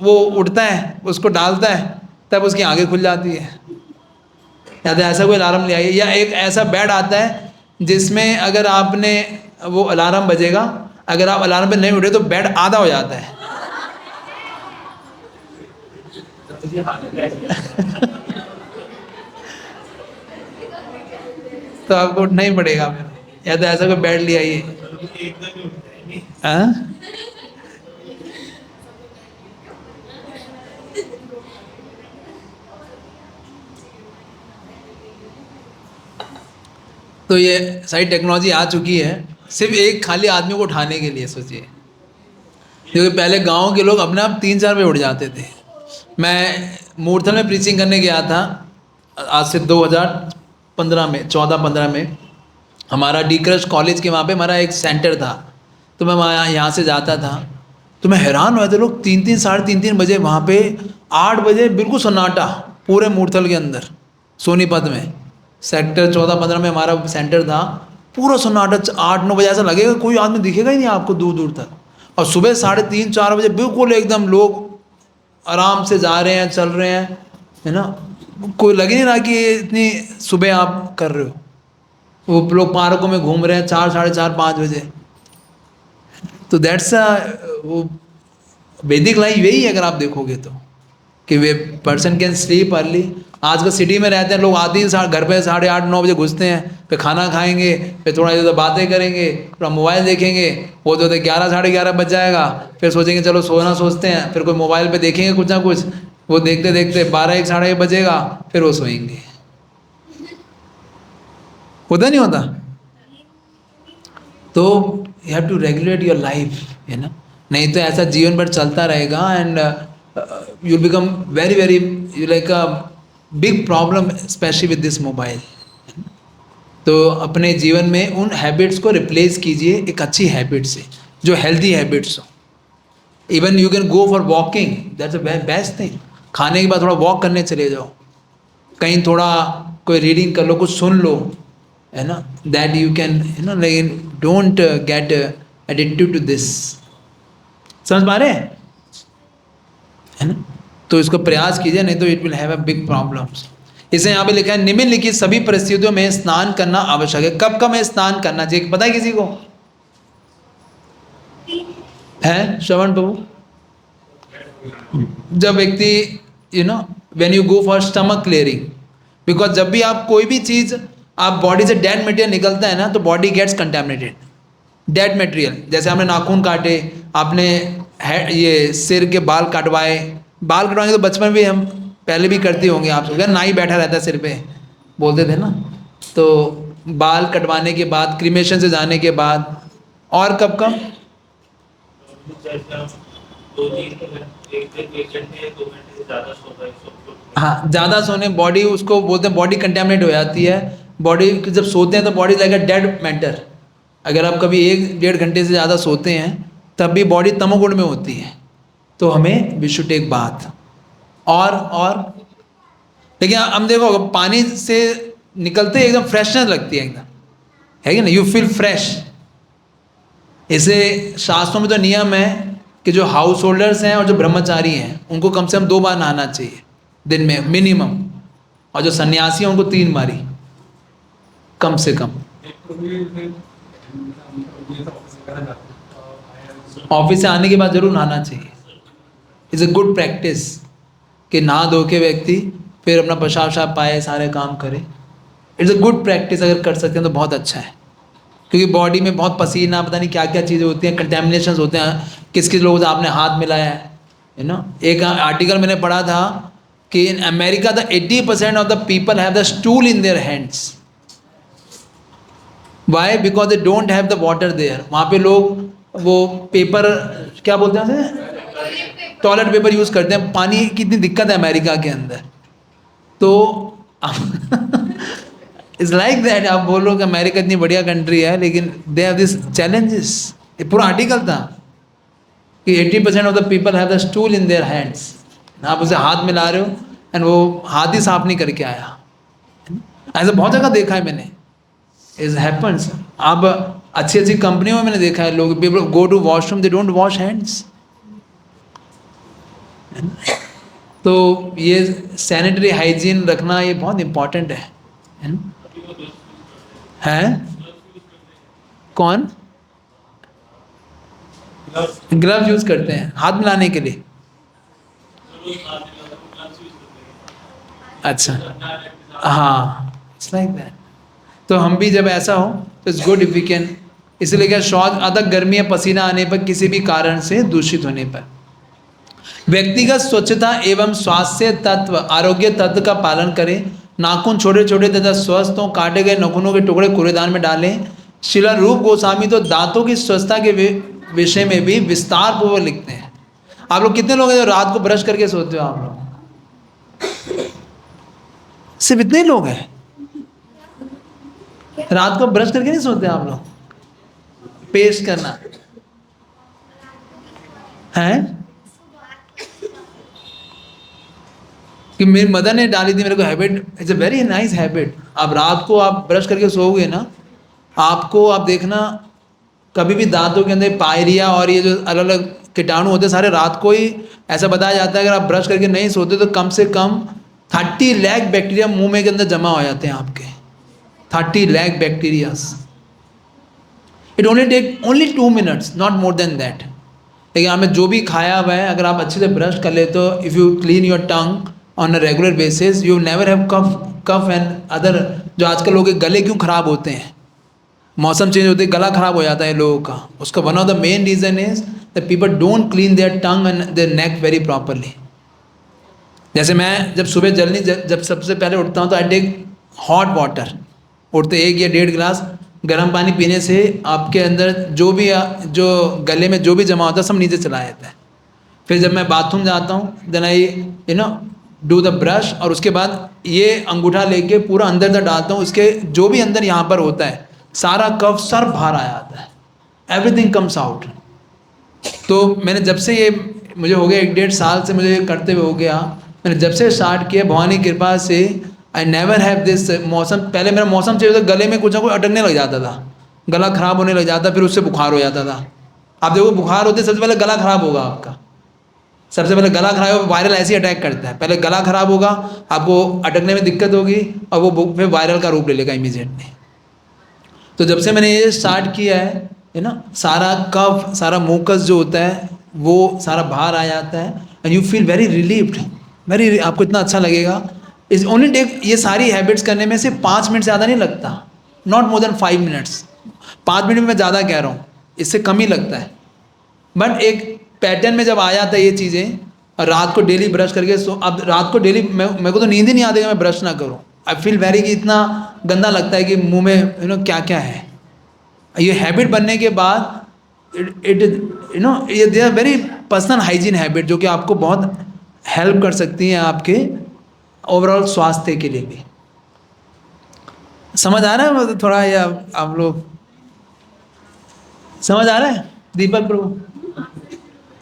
वो उठता है, उसको डालता है, तब उसकी आंखें खुल जाती है। या तो ऐसा कोई अलार्म ले आइए, या एक ऐसा बेड आता है जिसमें अगर आपने वो अलार्म बजेगा, अगर आप अलार्म पे नहीं उठे तो बेड आधा हो जाता है। तो आपको उठना ही पड़ेगा फिर, या तो ऐसा कोई बेड ले आइए। हाँ? तो ये सारी टेक्नोलॉजी आ चुकी है सिर्फ एक खाली आदमी को उठाने के लिए। सोचिए, क्योंकि पहले गांव के लोग अपने आप 3-4 बजे उठ जाते थे। मैं मूर्थल में प्रीचिंग करने गया था आज से 2015 में, 14-15 में। हमारा डी क्रश कॉलेज के वहाँ पे हमारा एक सेंटर था, तो मैं वहाँ यहाँ से जाता था, तो मैं हैरान हुआ थे लोग 3-3 साढ़े 3-3 बजे वहाँ पे, 8 बजे बिल्कुल सन्नाटा पूरे मूर्थल के अंदर, सोनीपत में सेक्टर 14-15 में हमारा सेंटर था, पूरा सन्नाटा। 8-9 बजे ऐसा लगेगा कोई आदमी दिखेगा ही नहीं आपको दूर दूर तक। और सुबह 3:30-4 बजे बिल्कुल एकदम लोग आराम से जा रहे हैं, चल रहे हैं, है ना। कोई लग ही नहीं रहा कि इतनी सुबह आप कर रहे हो। वो लोग पार्कों में घूम रहे हैं 4, 4:30, 5 बजे। तो दैट्स वो वैदिक लाइफ यही है अगर आप देखोगे तो, कि वे पर्सन कैन स्लीप अर्ली आजकल सिटी में रहते हैं लोग, आते ही घर पे 8:30-9 बजे घुसते हैं, फिर खाना खाएंगे, फिर थोड़ा इधर बातें करेंगे, थोड़ा मोबाइल देखेंगे, वो तो 11-11:30 बज जाएगा, फिर सोचेंगे चलो सोना सोचते हैं, फिर कोई मोबाइल पे देखेंगे कुछ ना कुछ, वो देखते देखते 12-1 बजेगा, फिर वो सोएंगे। होता नहीं होता? तो you have to regulate your life, है ना, नहीं तो ऐसा जीवन भर चलता रहेगा and you become very very you like a big problem specially with this mobile. तो अपने जीवन में उन हैबिट्स को रिप्लेस कीजिए एक अच्छी हैबिट से, जो हेल्दी हैबिट्स हो। Even you can go for walking, that's a best thing. खाने के बाद थोड़ा वॉक करने चले जाओ, कहीं थोड़ा कोई रीडिंग कर लो, कुछ सुन लो, है ना, दैट यू कैन, है ना, लेकिन don't get addicted to this. समझ पा रहे हैं, है ना? तो इसको प्रयास कीजिए, नहीं तो it will have a big problems. इसे यहाँ पे लिखा है निम्नलिखित सभी परिस्थितियों में स्नान करना आवश्यक है। कब कब में स्नान करना चाहिए पता है किसी को? है श्रवण प्रभु? जब व्यक्ति you know when you go for stomach clearing, because जब भी आप कोई भी चीज, आप बॉडी से डेड मटेरियल निकलता है ना, तो body gets contaminated. Dead material, जैसे आपने नाखून काटे, आपने ये सिर के बाल कटवाए, बाल कटवाएंगे तो बचपन भी हम पहले भी करते होंगे, आप लोग नाई बैठा रहता है सिर पे, बोलते थे ना, तो बाल कटवाने के बाद, क्रीमेशन से जाने के बाद, और कब कब हाँ ज़्यादा सोने, बॉडी उसको बोलते हैं बॉडी कंटेमिनेट हो जाती है। बॉडी जब सोते हैं तो body like a dead matter. अगर आप कभी 1-1.5 घंटे से ज़्यादा सोते हैं तब भी बॉडी तमोगुण में होती है, तो हमें वी शुड टेक बाथ। और लेकिन हम देखो पानी से निकलते एकदम फ्रेशनेस लगती है एकदम, है कि ना, यू फील फ्रेश। इसे शास्त्रों में तो नियम है कि जो हाउस होल्डर्स हैं और जो ब्रह्मचारी हैं उनको कम से कम 2 बार नहाना चाहिए दिन में मिनिमम, और जो सन्यासी हैं उनको 3 बारी कम से कम। ऑफिस से आने के बाद जरूर नहाना चाहिए। इट्स अ गुड प्रैक्टिस कि नहा धो के व्यक्ति फिर अपना पेशाब शाब पाए, सारे काम करे। इट्स अ गुड प्रैक्टिस, अगर कर सकते हैं तो बहुत अच्छा है, क्योंकि बॉडी में बहुत पसीना, पता नहीं क्या क्या चीज़ें होती हैं, कंटेमिनेशन होते हैं, किस किस लोगों से आपने हाथ मिलाया है ना। एक आर्टिकल मैंने पढ़ा था कि in America the 80% of the people have the stool in their hands. Why? Because they don't have the water there. वहाँ पे लोग वो पेपर क्या बोलते हैं उसे, टॉयलेट पेपर यूज़ करते हैं। पानी की कितनी दिक्कत है अमेरिका के अंदर, तो इट्स लाइक दैट। आप बोलो कि अमेरिका इतनी बढ़िया कंट्री है, लेकिन दे हैव दिस चैलेंजेस। ये पूरा आर्टिकल था कि 80% of the people have the stool in their hands. आप उसे हाथ मिला रहे हो एंड वो हाथ ही साफ नहीं करके आया। ऐसा बहुत जगह देखा है मैंने, इट हैपेंस। अब अच्छी अच्छी कंपनियों में मैंने देखा है लोग people go to washroom, they don't wash hands. तो ये सैनिटरी हाइजीन रखना ये बहुत इम्पोर्टेंट है ना? हैं? कौन? ग्लव्स यूज करते हैं हाथ मिलाने के लिए। अच्छा, हाँ, इट्स लाइक दैट। तो हम भी जब ऐसा हो तो it's good if we can. इसलिए क्या, शौच, अधिक गर्मी या पसीना आने पर, किसी भी कारण से दूषित होने पर व्यक्तिगत स्वच्छता एवं स्वास्थ्य तत्व, आरोग्य तत्व का पालन करें। नाखून छोटे छोटे तथा स्वस्थ हों, काटे गए नाखूनों के टुकड़े कूड़ेदान में डालें। शिला रूप गोस्वामी तो दांतों की स्वच्छता के विषय में भी विस्तार पूर्वक लिखते हैं। आप लोग कितने लोग हैं जो रात को ब्रश करके सोते हो? आप लोग सिर्फ इतने लोग हैं रात को ब्रश करके नहीं सोते आप लोग? पेस्ट करना है कि मेरी मदर ने डाली थी मेरे को habit. It's a very nice habit. आप रात को आप ब्रश करके सोओगे ना, आपको आप देखना कभी भी दांतों के अंदर पायरिया और ये जो अलग अलग कीटाणु होते हैं सारे रात को ही, ऐसा बताया जाता है अगर आप ब्रश करके नहीं सोते तो कम से कम 30 लाख बैक्टीरिया मुंह में के अंदर जमा हो जाते हैं आपके। 30 lakh bacterias. It only take only 2 minutes, not more than that. लेकिन हमें जो भी खाया हुआ है अगर आप अच्छे से ब्रश कर ले तो if you clean your tongue on a regular basis, you never have cough and other, जो आजकल लोगों के गले क्यों खराब होते हैं, मौसम चेंज होते गला खराब हो जाता है लोगों का, उसका one of the main reason is that people don't clean there tongue and their neck very properly. जैसे मैं जब सुबह जब सबसे पहले उठता हूँ तो आई टेक हॉट वाटर, उठते 1 या 1.5 गिलास गर्म पानी पीने से आपके अंदर जो गले में जो भी जमा होता है सब नीचे चला जाता है। फिर जब मैं बाथरूम जाता हूँ then I do the brush, और उसके बाद ये अंगूठा लेके पूरा अंदर तक डालता हूँ, उसके जो भी अंदर यहाँ पर होता है सारा कफ सर बाहर आ जाता है, एवरीथिंग कम्स आउट। तो मैंने जब से ये मुझे हो गया 1-1.5 साल से मुझे करते हुए हो गया, मैंने जब से स्टार्ट किया भगवान की कृपा से आई नेवर हैव दिस मौसम। पहले मेरा मौसम चाहिए था गले में कुछ ना कुछ अटकने लग जाता था, गला खराब होने लग जाता, फिर उससे बुखार हो जाता था। आप देखो बुखार होते सबसे पहले गला खराब होगा आपका, सबसे पहले गला खराब होगा, वायरल ऐसे अटैक करता है, पहले गला खराब होगा, आपको अटकने में दिक्कत होगी और वो फिर वायरल का रूप ले लेगा इमीडिएटली। तो जब से मैंने ये स्टार्ट किया है ना, सारा कफ सारा मुकस जो होता है वो सारा बाहर आ जाता है and you feel very relieved, very, आपको इतना अच्छा लगेगा। इस ओनली टेक, ये सारी हैबिट्स करने में सिर्फ 5 मिनट ज़्यादा नहीं लगता, not more then 5 minutes. 5 minute में मैं ज़्यादा कह रहा हूँ, इससे कम ही लगता है। बट एक पैटर्न में जब आ जाता है ये चीज़ें, और रात को डेली ब्रश करके सो, अब रात को डेली मेरे को तो नींद ही नहीं आती कि मैं ब्रश ना करूँ। आई फील वेरी कि इतना गंदा लगता है कि मुंह में क्या क्या है। ये हैबिट बनने के बाद इट ये they are very personal hygiene habit जो कि आपको बहुत हेल्प कर सकती हैं आपके ओवरऑल स्वास्थ्य के लिए भी। समझ आ रहा है मतलब थोड़ा, या आप लोग समझ आ रहा है? दीपक प्रभु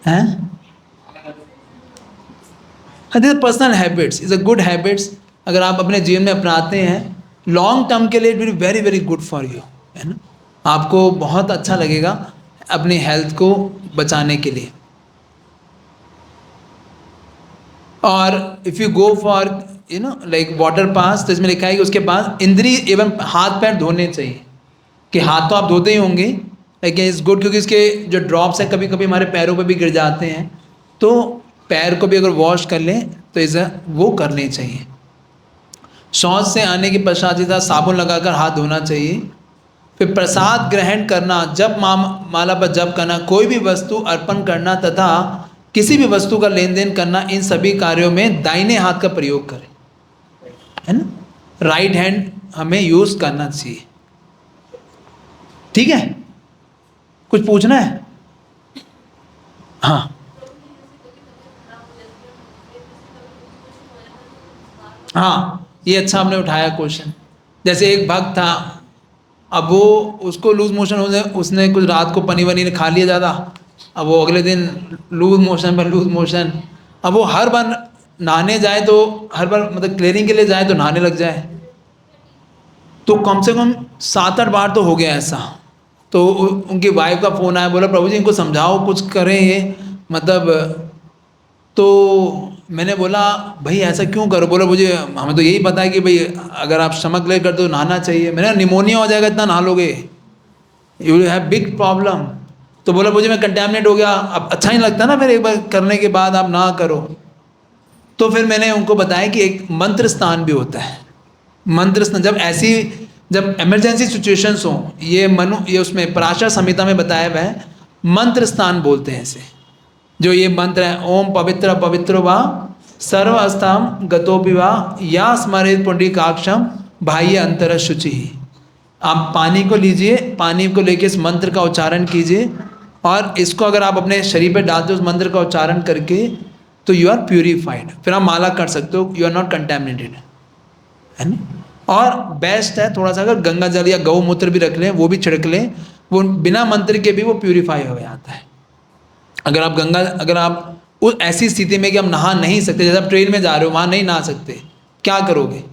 हैं? This personal habits is a good habits, अगर आप अपने जीवन में अपनाते हैं लॉन्ग टर्म के लिए it will be very very good for you, है ना। आपको बहुत अच्छा लगेगा अपनी हेल्थ को बचाने के लिए। और if you go for like water पास, तो इसमें लिखा है कि उसके पास इंद्रिय एवं हाथ पैर धोने चाहिए, कि हाथ तो आप धोते ही होंगे लेकिन इज़ गुड, क्योंकि इसके जो ड्रॉप्स हैं कभी कभी हमारे पैरों पे भी गिर जाते हैं, तो पैर को भी अगर वॉश कर लें तो इसे वो करने चाहिए। शौच से आने के पश्चात ही साबुन लगाकर हाथ धोना चाहिए। फिर प्रसाद ग्रहण करना, जप माला पर जप करना, कोई भी वस्तु अर्पण करना तथा किसी भी वस्तु का लेन देन करना, इन सभी कार्यों में दाहिने हाथ का प्रयोग करें, है ना। राइट हैंड हमें यूज करना चाहिए, ठीक है। कुछ पूछना है? हाँ हाँ, ये अच्छा आपने उठाया क्वेश्चन। जैसे एक भक्त था, अब वो उसको लूज मोशन हो जाए, उसने कुछ रात को पनीर वनीर खा लिया ज़्यादा, अब वो अगले दिन लूज मोशन पर लूज मोशन। अब वो हर बार नहाने जाए तो हर बार मतलब क्लियरिंग के लिए जाए तो नहाने लग जाए, तो कम से कम 7-8 बार तो हो गया ऐसा। तो उनकी वाइफ का फ़ोन आया, बोला प्रभु जी इनको समझाओ कुछ करें ये मतलब। तो मैंने बोला भाई ऐसा क्यों करो? बोला मुझे हमें तो यही पता है कि भाई अगर आप स्टमक क्लियर करते हो नहाना चाहिए। मैंने निमोनिया हो जाएगा इतना नहा लोगे, you will have big problem. तो बोला मुझे मैं कंटेमिनेट हो गया, अब अच्छा नहीं लगता ना फिर एक बार करने के बाद आप ना करो। तो फिर मैंने उनको बताया कि एक मंत्र स्थान भी होता है। मंत्र स्थान जब इमरजेंसी सिचुएशंस हो, ये उसमें पराशर संहिता में बताया हुआ है, मंत्र स्थान बोलते हैं इसे। जो ये मंत्र है, ओम पवित्र पवित्र वा सर्वस्थाम गतोपि वा या स्मरेत पुंडरीकाक्षम बाह्य अंतर शुचि। आप पानी को लीजिए, पानी को लेके इस मंत्र का उच्चारण कीजिए, और इसको अगर आप अपने शरीर पे डालते हो उस मंत्र का उच्चारण करके, तो यू आर प्यूरिफाइड। फिर आप माला कर सकते हो, यू आर नॉट कंटेमिनेटेड, है ना। और बेस्ट है थोड़ा सा अगर गंगा जल या गौमूत्र भी रख लें, वो भी छिड़क लें, वो बिना मंत्र के भी वो प्यूरिफाई हो जाता है। अगर आप उस ऐसी स्थिति में कि हम नहा नहीं सकते, जैसे आप ट्रेन में जा रहे हो वहाँ नहीं नहा सकते, क्या करोगे?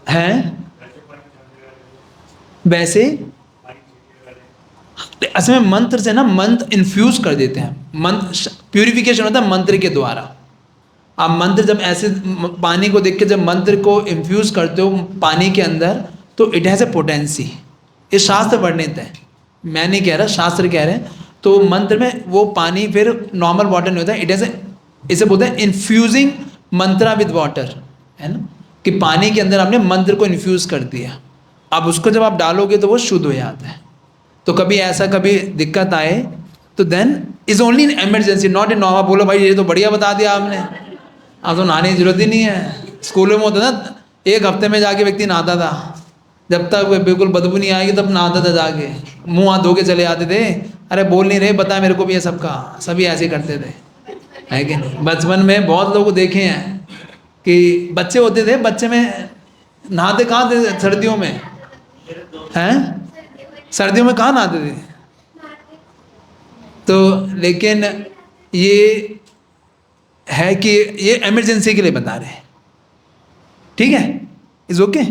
हैं वैसे असल में मंत्र से ना, मंत्र इन्फ्यूज कर देते हैं, मंत्र प्यूरिफिकेशन होता है मंत्र के द्वारा। आप मंत्र जब ऐसे पानी को देख के जब मंत्र को इन्फ्यूज करते हो पानी के अंदर, तो इट हैज़ ए पोटेंसी। ये शास्त्र वर्णित है, मैं नहीं कह रहा, शास्त्र कह रहे हैं। तो मंत्र में वो पानी फिर नॉर्मल वाटर नहीं होता है, इट हैज़ इसे बोलते हैं इन्फ्यूजिंग मंत्रा विद वाटर, है ना, कि पानी के अंदर आपने मंत्र को इन्फ्यूज़ कर दिया, अब उसको जब आप डालोगे तो वो शुद्ध हो जाता है। तो कभी ऐसा कभी दिक्कत आए तो then is only in emergency, not in normal. बोलो भाई ये तो बढ़िया बता दिया आपने, अब तो नहाने की जरूरत ही नहीं है। स्कूलों में होता ना, एक हफ्ते में जाके व्यक्ति नहाता था, जब तक बिल्कुल बदबू नहीं आएगी तब नहाता था, जाके मुंह हाथ धो के चले आते थे। अरे बोल नहीं रहे, बता मेरे को भी ये सबका, सभी ऐसे करते थे, है कि नहीं। बचपन में बहुत लोग देखे हैं कि बच्चे होते थे, बच्चे में नहाते कहाँ थे सर्दियों में, हैं सर्दियों में कहाँ नहाते थे। तो लेकिन ये है कि ये इमरजेंसी के लिए बता रहे हैं, ठीक है, इज ओके।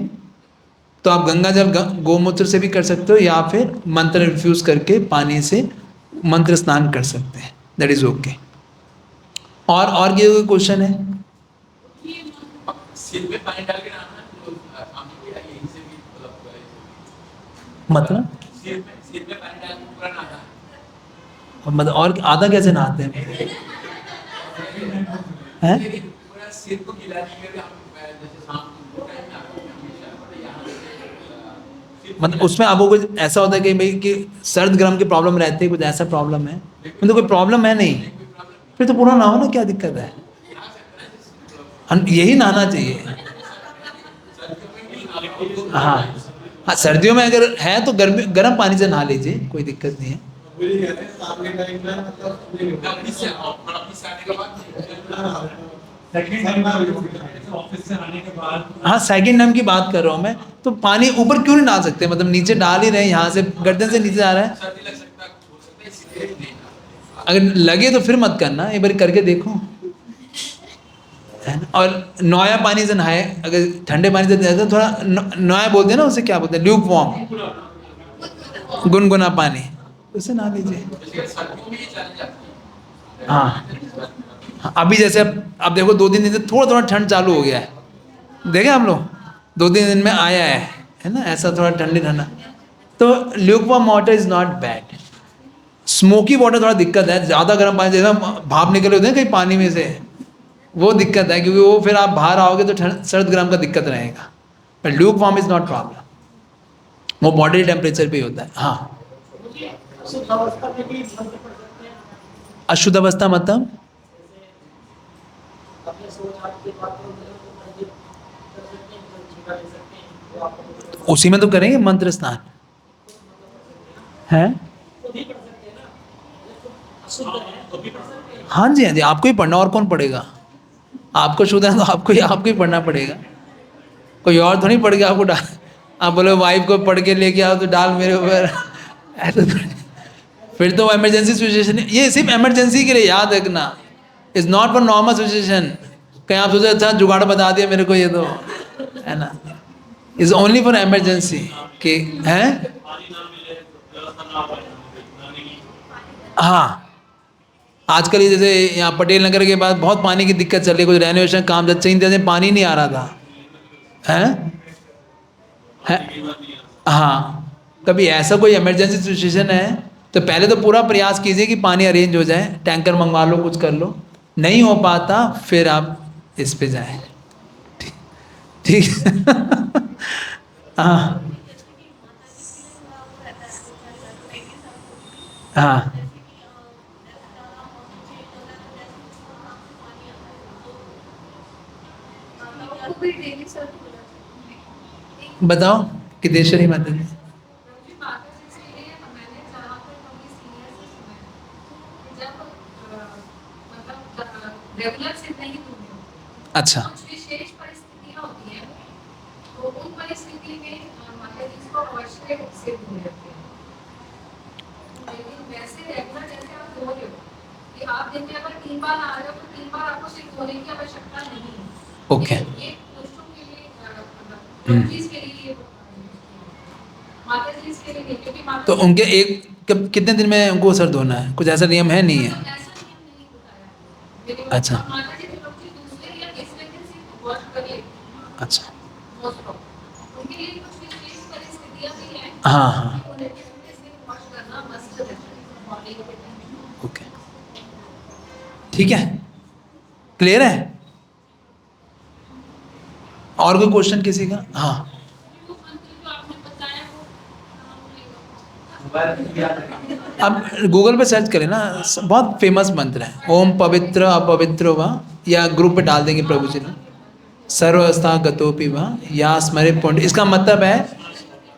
तो आप गंगा जल गोमूत्र से भी कर सकते हो, या फिर मंत्र इन्फ्यूज करके पानी से मंत्र स्नान कर सकते हैं, दैट इज ओके। और ये कोई क्वेश्चन है? सिर में पानी डाल के नहाना, तो हम भी यहीं से भी मतलब सिर में पानी डाल के पूरा नहाना। मतलब और आधा कैसे नहाते हैं? हैं? पूरा सिर को गीला नहीं करके हम जैसे शाम को टाइम में आते हैं हमेशा, बट यहाँ से मतलब उसमें आपको कुछ ऐसा होता है कि भाई कि सर्द गर्म की प्रॉब्लम रहती है, कुछ ऐसा प्रॉब्लम है? मतलब कोई प्रॉब्लम है नहीं, फिर तो पूरा नहाओ ना, क्या दिक्कत है? यही नहाना चाहिए। हाँ हाँ, सर्दियों में अगर है तो गर्म पानी से नहा लीजिए, कोई दिक्कत नहीं है। ऑफिस से आने के बाद हाँ, सेकंड टाइम की बात कर रहा हूँ मैं, तो पानी ऊपर क्यों नहीं डाल सकते? मतलब नीचे डाल ही रहे हैं, यहाँ से गर्दन से नीचे आ रहा है, सर्दी लग सकता हो सकता है इसलिए नहीं नहाते। अगर लगे तो फिर मत करना, एक बार करके देखो, है ना। और नोया पानी से नहाए, अगर ठंडे पानी से नहाए तो थोड़ा नोया बोलते हैं ना, उसे क्या बोलते हैं, ल्यूक वार्म, गुनगुना पानी, उससे नहा लीजिए। जैसे सर्दियों में ये चली जाती है। हाँ, अभी जैसे अब देखो 2-3 दिन से थोड़ा थोड़ा ठंड चालू हो गया है, देखे हम लोग 2-3 दिन में आया है ना, ऐसा थोड़ा ठंडी ठंडा। तो lukewarm water is not bad. Smoky water थोड़ा दिक्कत है, ज़्यादा गर्म पानी जैसा भाप निकले होते हैं कहीं पानी में से, वो दिक्कत है, क्योंकि वो फिर आप बाहर आओगे तो सर्द गर्म का दिक्कत रहेगा। पर ल्यूकवार्म इज नॉट प्रॉब्लम, वो बॉडी टेम्परेचर पे ही होता है। हाँ, अशुद्ध अवस्था मतलब उसी में तो करेंगे मंत्र स्नान, है? हाँ जी, हाँ जी, आपको ही पढ़ना, और कौन पढ़ेगा? आपको शुद्ध है तो आपको ही पढ़ना पड़ेगा, कोई और थोड़ी पढ़ के आपको डाल। आप बोलो वाइफ को पढ़ के लेके आओ तो डाल मेरे ऊपर, ऐसा थोड़ी। फिर तो इमरजेंसी सिचुएशन, ये सिर्फ इमरजेंसी के लिए याद रखना, is not for normal situation. कहीं आप सोचे अच्छा जुगाड़ बता दिया मेरे को ये तो, है ना, इज ओनली फॉर इमरजेंसी कि हैं। हाँ, आजकल ये जैसे यहाँ पटेल नगर के बाद बहुत पानी की दिक्कत चल रही है, कुछ रेनोवेशन काम जब चाहिए थे, पानी नहीं आ रहा था, है? हाँ, कभी ऐसा कोई इमरजेंसी सिचुएशन है तो पहले तो पूरा प्रयास कीजिए कि पानी अरेंज हो जाए, टैंकर मंगवा लो, कुछ कर लो, नहीं हो पाता फिर आप इस पे जाएं, ठीक हाँ हाँ, आपको भी डेली सर्व होना चाहिए। बताओ किदेश्वरी माता जी। रेगुलर से नहीं दूंगी, अच्छा, कुछ विशेष परिस्थितियां होती हैं, तो उन परिस्थिति में माता जी को अवश्य से दूर रखते हैं। लेकिन वैसे रेगुलर जैसे आप बोल रहे हो कि आप दिन में अगर 3 बार आ रहे हो तो 3 बार आपको सिर्फ धोने की आवश्यकता नहीं है। ओके, ये पुरुषों के लिए चीज के लिए माता जी इसके लिए नहीं, क्योंकि माता तो उनके कितने दिन में उनको सर धोना है? कुछ ऐसा नियम है, नहीं है? ऐसा नियम नहीं बताया, लेकिन अच्छा। माता जी लोग दूसरे या इस वजह से वॉश कर लेते हैं अच्छा, मोस्ट ऑफ, उनके लिए कुछ विशेष परिस्थितियां भी हैं। हाँ हाँ, उन्हें से वॉश करना मस्ट रहता है बॉडी को। ओके, ठीक है, क्लियर है। और कोई क्वेश्चन किसी का? हाँ, जो मंत्र जो आपने बताया वो मोबाइल में भी याद रखें। अब गूगल पे सर्च करें ना, बहुत फेमस मंत्र है, ओम पवित्र अपवित्रो वा, या ग्रुप पे डाल देंगे प्रभु जी ने, सर्वस्था गतोपि वा या स्मरे पुण्य। इसका मतलब है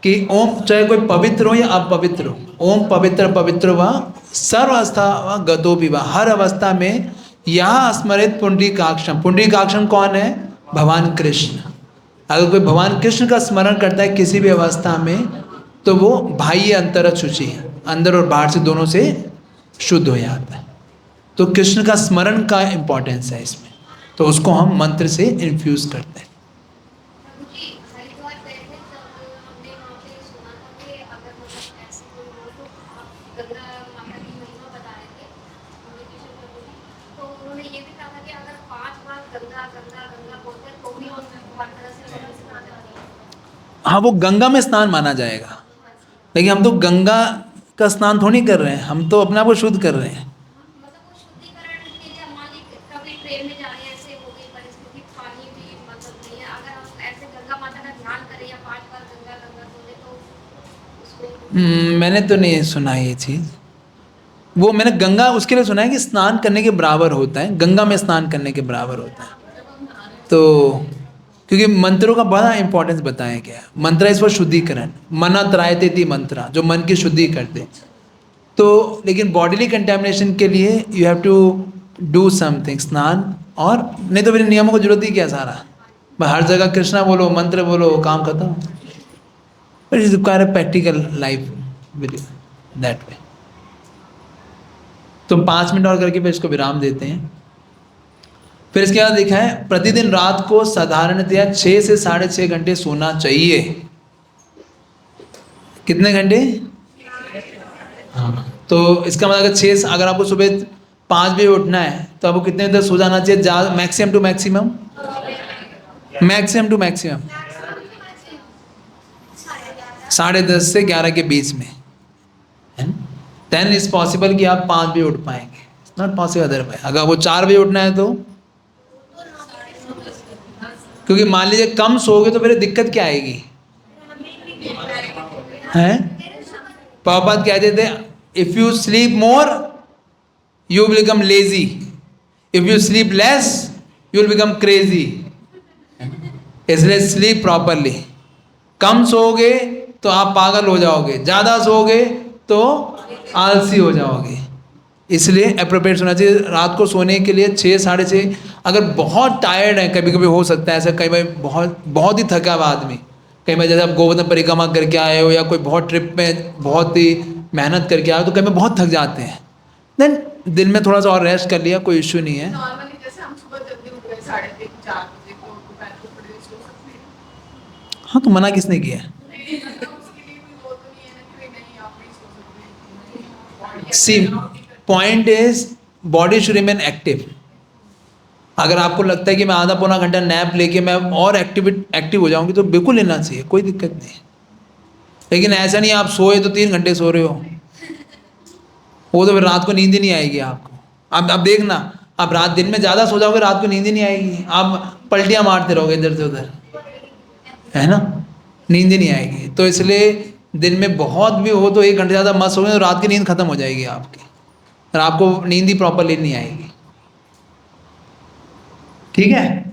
कि ओम, चाहे कोई पवित्र हो या अपवित्र हो, ओम पवित्र पवित्र वा सर्वस्था वा गतोपि वा, हर अवस्था में यह स्मरित पुंडरीकाक्षम। पुंडरीकाक्षम कौन है? भगवान कृष्ण। अगर कोई भगवान कृष्ण का स्मरण करता है किसी भी अवस्था में, तो वो बाह्य अंतर शुचि है, अंदर और बाहर से दोनों से शुद्ध हो जाता है। तो कृष्ण का स्मरण का इम्पोर्टेंस है इसमें, तो उसको हम मंत्र से इन्फ्यूज करते हैं। प्रभु जी, हरिद्वार गए थे तब हमने वहाँ पे सुना था कि अगर मतलब ऐसे कोई हो तो आप गंगा माता की महिमा बता रहे थे हमें कृष्ण प्रभु जी, तो उन्होंने ये भी कहा था कि अगर 5 बार गंगा गंगा गंगा बोलते हैं तो भी हम हर तरह से गंगा स्नान करेंगे। हाँ, वो गंगा में स्नान माना जाएगा, लेकिन हम तो गंगा का स्नान थोड़ी कर रहे हैं, हम तो अपने आप को शुद्ध कर रहे हैं। मतलब वो शुद्धिकरण के लिए मान लीजिए कभी ट्रेन में जा रहे हैं, ऐसे हो गई परिस्थिति, पानी भी मतलब नहीं है, अगर हम ऐसे गंगा माता का ध्यान करें या 5 बार गंगा गंगा बोले तो उसमें मैंने तो नहीं सुना ये चीज़। वो मैंने गंगा उसके लिए सुना है कि स्नान करने के बराबर होता है, गंगा में स्नान करने के बराबर होता है। तो क्योंकि मंत्रों का बड़ा इंपॉर्टेंस बताया गया है। मंत्र इस पर शुद्धिकरण, मना त्रायते थी मंत्रा, जो मन की शुद्धि करते। तो लेकिन बॉडीली कंटेमिनेशन के लिए you have to do something, स्नान, और नहीं तो फिर नियमों को जरूरत ही क्या सारा, बस हर जगह कृष्णा बोलो, मंत्र बोलो, काम खत्म। But is require a practical life with that way. तो 5 मिनट और करके फिर इसको विराम देते हैं। फिर इसके बाद लिखा है प्रतिदिन रात को साधारणतया 6 से 6.5 घंटे सोना चाहिए। कितने घंटे? हाँ, तो इसका मतलब अगर आपको सुबह 5 बजे उठना है तो आपको कितने देर सो जाना चाहिए? ज़्यादा, maximum to maximum, maximum to maximum 10:30 से 11 के बीच में है। देन इज पॉसिबल कि आप 5 बजे उठ पाएंगे, नॉट पॉसिबल अदरवाइज। अगर वो 4 बजे उठना है तो, क्योंकि मान लीजिए कम सोओगे तो फिर दिक्कत क्या आएगी हैं? प्रभुपाद कहते थे if you sleep more you will become lazy, if you sleep less you will become crazy. इसलिए स्लीप प्रॉपरली। कम सोओगे तो आप पागल हो जाओगे, ज़्यादा सोओगे तो आलसी हो जाओगे। इसलिए अप्रोप्रिएट सोना चाहिए। रात को सोने के लिए 6 6:30। अगर बहुत टायर्ड है, कभी कभी हो सकता है ऐसा, कई बार बहुत बहुत ही थका हुआ आदमी, कई बार जैसे आप गोवर्धन परिक्रमा करके आए हो या कोई बहुत ट्रिप में बहुत ही मेहनत करके आए हो, तो कई बार बहुत थक जाते हैं। देन दिन में थोड़ा सा और रेस्ट कर लिया, कोई इश्यू नहीं है। नॉर्मली जैसे हम सुबह जल्दी उठ गए 3:30 4 बजे को दोपहर को थोड़ी देर सो सकते हैं। हाँ, तो मना किसने किया है? नहीं मतलब उसके लिए कोई वो तो नहीं है ना कि नहीं आप नहीं सो सकते। See point is body should remain active. अगर आपको लगता है कि मैं आधा पौना घंटा नैप लेके मैं और एक्टिव हो जाऊंगी तो बिल्कुल लेना चाहिए, कोई दिक्कत नहीं। लेकिन ऐसा नहीं आप सोए तो 3 घंटे सो रहे हो, वो तो फिर रात को नींद ही नहीं आएगी आपको। अब देखना, आप रात दिन में ज़्यादा सो जाओगे, रात को नींद ही नहीं आएगी, आप पलटियाँ मारते रहोगे इधर से उधर, है ना, नींद ही नहीं आएगी। तो इसलिए दिन में बहुत भी हो तो 1 घंटे ज़्यादा मत सोओगे तो रात की नींद खत्म हो जाएगी आपकी, और आपको नींद ही प्रॉपरली नहीं आएगी। ठीक है,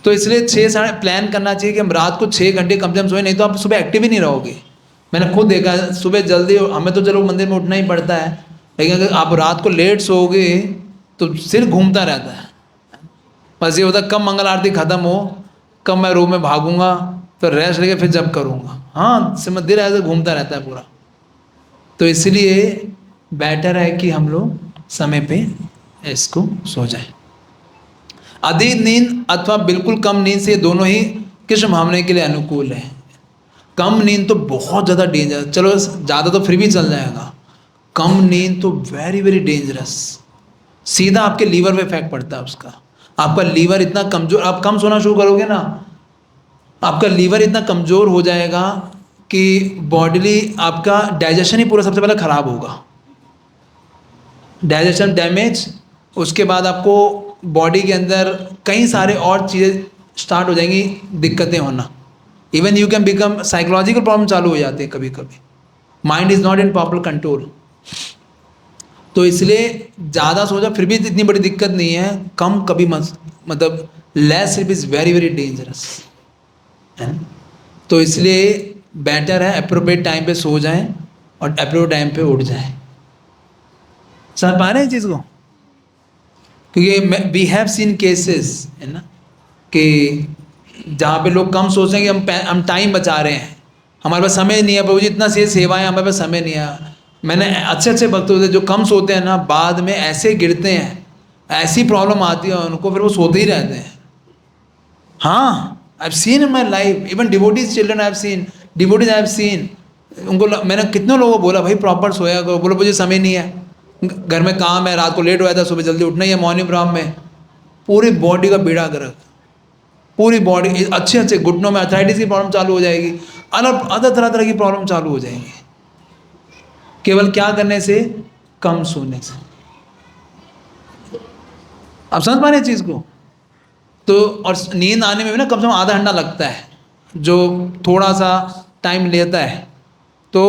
तो इसलिए 6 साढ़े प्लान करना चाहिए कि हम रात को 6 घंटे कम से कम सोए, नहीं तो आप सुबह एक्टिव ही नहीं रहोगे। मैंने खुद देखा है, सुबह जल्दी, हमें तो चलो मंदिर में उठना ही पड़ता है, लेकिन अगर आप रात को लेट सोओगे तो सिर घूमता रहता है। बस ये होता है कब मंगल आरती खत्म हो, कब मैं रूम में भागूंगा, तो रेस्ट लेके फिर जब करूँगा। हाँ, सिर ऐसे घूमता रहता है पूरा। तो इसलिए बेटर है कि हम लोग समय पे इसको सो जाए। अधिक नींद अथवा बिल्कुल कम नींद से दोनों ही कृष्ण भावना के लिए अनुकूल है। कम नींद तो बहुत ज़्यादा डेंजर, चलो ज़्यादा तो फिर भी चल जाएगा, कम नींद तो वेरी वेरी डेंजरस। सीधा आपके लीवर पे इफेक्ट पड़ता है उसका। आपका लीवर इतना कमज़ोर, आप कम सोना शुरू करोगे ना, आपका लीवर इतना कमज़ोर हो जाएगा कि बॉडीली आपका डाइजेशन ही पूरा सबसे पहले ख़राब होगा, डाइजेशन डैमेज। उसके बाद आपको बॉडी के अंदर कई सारे और चीज़ें स्टार्ट हो जाएंगी, दिक्कतें होना। Even you can become, psychological problem चालू हो जाते हैं कभी कभी, mind is not in proper control. तो इसलिए ज़्यादा सोचा फिर भी इतनी बड़ी दिक्कत नहीं है, कम कभी मत, मतलब less sleep is very very dangerous है ना। तो इसलिए बेटर है अप्रोप्रिएट टाइम पे सो जाएं और अप्रोप्रिएट टाइम पे उठ जाएं। समझ पा रहे हैं चीज़ को? क्योंकि वी हैव सीन केसेस है ना कि जहाँ पे लोग कम सोचते हैं कि हम टाइम बचा रहे हैं, हमारे पास समय नहीं है, प्रभु जी इतना से सेवा है, हमारे पास समय नहीं है। मैंने अच्छे अच्छे भक्त होते हैं जो कम सोते हैं ना, बाद में ऐसे गिरते हैं, ऐसी प्रॉब्लम आती है उनको, फिर वो सोते ही रहते हैं। हाँ, आई have seen in my life, even devotees children I have scene, devotees I have scene, उनको मैंने कितने लोगों को बोला भाई प्रॉपर सोया करो, बोलो मुझे समय नहीं है, घर में काम है, रात को लेट हो जाता है, सुबह जल्दी उठना ही है मॉर्निंग प्रोग्राम में, पूरी बॉडी का बेड़ा गर्क, पूरी बॉडी, अच्छे अच्छे घुटनों में अर्थराइटिस की प्रॉब्लम चालू हो जाएगी, अलग तरह तरह की प्रॉब्लम चालू हो जाएंगी, केवल क्या करने से? कम सोने से। आप समझ पा रहे हैं चीज़ को? तो और नींद आने में भी ना कम से कम आधा घंटा लगता है, जो थोड़ा सा टाइम लेता है। तो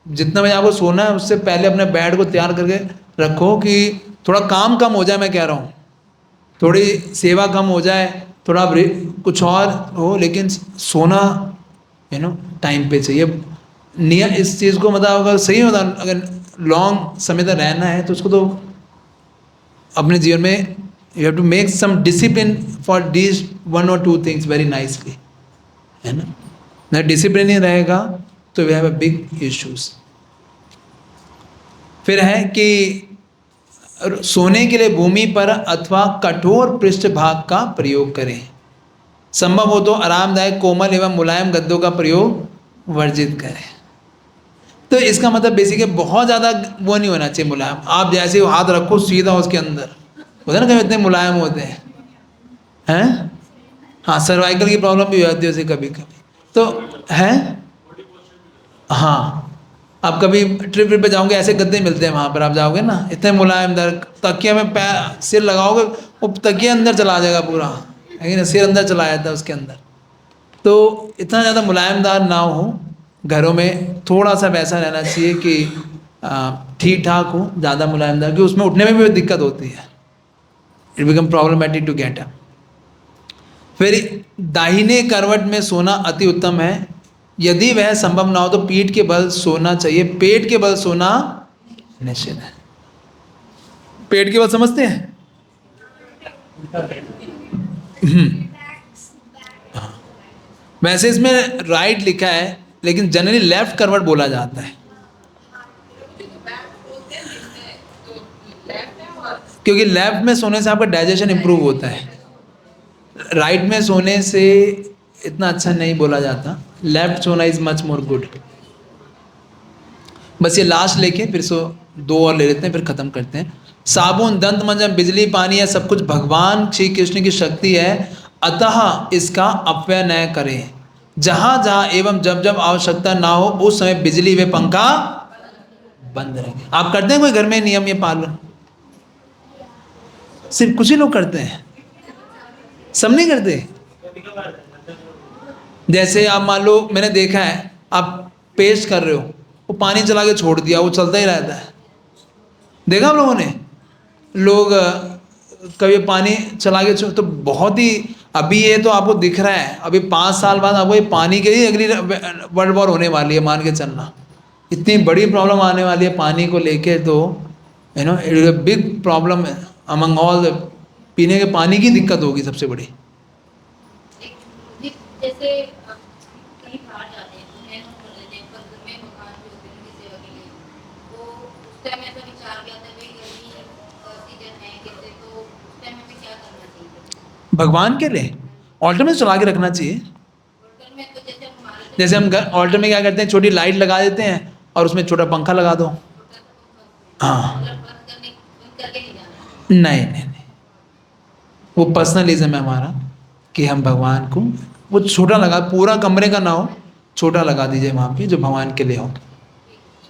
जितना बजे आपको सोना है उससे पहले अपने बेड को तैयार करके रखो कि थोड़ा काम कम हो जाए, मैं कह रहा हूँ, थोड़ी सेवा कम हो जाए, थोड़ा कुछ और हो, लेकिन सोना टाइम पे चाहिए। नियम इस चीज़ को, मतलब अगर सही होता, अगर लॉन्ग समय तक रहना है तो उसको तो अपने जीवन में you have to make some discipline for these 1 or 2 things very nicely, है ना। ना डिसिप्लिन ही रहेगा तो we have a big issues. फिर है कि सोने के लिए भूमि पर अथवा कठोर पृष्ठभाग का प्रयोग करें, संभव हो तो आरामदायक कोमल एवं मुलायम गद्दों का प्रयोग वर्जित करें। तो इसका मतलब बेसिक है बहुत ज़्यादा वो नहीं होना चाहिए मुलायम, आप जैसे हाथ रखो सीधा उसके अंदर, होता है ना कभी इतने मुलायम होते हैं। हाँ, सर्वाइकल की प्रॉब्लम भी हो जाती है उसे कभी कभी, तो है। हाँ, आप कभी ट्रिप पे जाओगे, ऐसे गद्दे मिलते हैं वहाँ पर, आप जाओगे ना, इतने मुलायम, दर तकिया में पैर सिर लगाओगे वो तकिया अंदर चला जाएगा पूरा, लेकिन सिर अंदर चला जाता है उसके अंदर। तो इतना ज़्यादा मुलायमदार ना हो, घरों में थोड़ा सा वैसा रहना चाहिए कि ठीक ठाक हो, ज़्यादा मुलायमदार, कि उसमें उठने में भी दिक्कत होती है, it become problematic to get up. फिर दाहिने करवट में सोना अति उत्तम है, यदि वह संभव ना हो तो पीठ के बल सोना चाहिए, पेट के बल सोना निश्चित है। पेट के बल समझते हैं? वैसे इसमें राइट लिखा है, लेकिन जनरली लेफ्ट करवट बोला जाता है, क्योंकि लेफ्ट में सोने से आपका डाइजेशन इंप्रूव होता है, राइट में सोने से इतना अच्छा नहीं बोला जाता। लेफ्ट सोना इज मच मोर गुड। बस ये लास्ट लेके फिर 2 और ले लेते हैं, फिर खत्म करते हैं। साबुन, दंत मंजन, बिजली, पानी, यह सब कुछ भगवान श्री कृष्ण की शक्ति है, अतः इसका अपव्यय न करें। जहाँ जहाँ एवं जब जब आवश्यकता ना हो उस समय बिजली व पंखा बंद रखें। आप करते हैं कोई घर में नियम ये पालन? सिर्फ कुछ ही लोग करते हैं, सब नहीं करते। जैसे आप मान लो, मैंने देखा है, आप पेस्ट कर रहे हो, वो पानी चला के छोड़ दिया, वो चलता ही रहता है, देखा आप लोगों ने? लोग कभी पानी चला के तो बहुत ही, अभी ये तो आपको दिख रहा है, अभी 5 साल बाद आपको ये पानी के ही अगली वर्ल्ड वॉर होने वाली है, मान के चलना, इतनी बड़ी प्रॉब्लम आने वाली है पानी को लेके। तो it is a big problem among all, पीने के पानी की दिक्कत होगी सबसे बड़ी। जैसे कहीं बाहर जाते हैं तो मैं घर में मकान जो होते हैं उनकी सेवा के लिए, तो उस टाइम ऐसा विचार किया था भाई गर्मी सीजन है कैसे, तो उस टाइम हमें क्या करना चाहिए? भगवान के लिए ऑल्टर में चला के रखना चाहिए। होटल में तो जैसे हम ऑल्टर में क्या करते हैं, छोटी लाइट लगा देते हैं और उसमें छोटा पंखा लगा दो। हाँ, नहीं नहीं नहीं, वो पर्सनलिज्म है हमारा कि हम भगवान को वो छोटा लगा, पूरा कमरे का ना हो, छोटा लगा दीजिए वहाँ पे जो भगवान के लिए हो,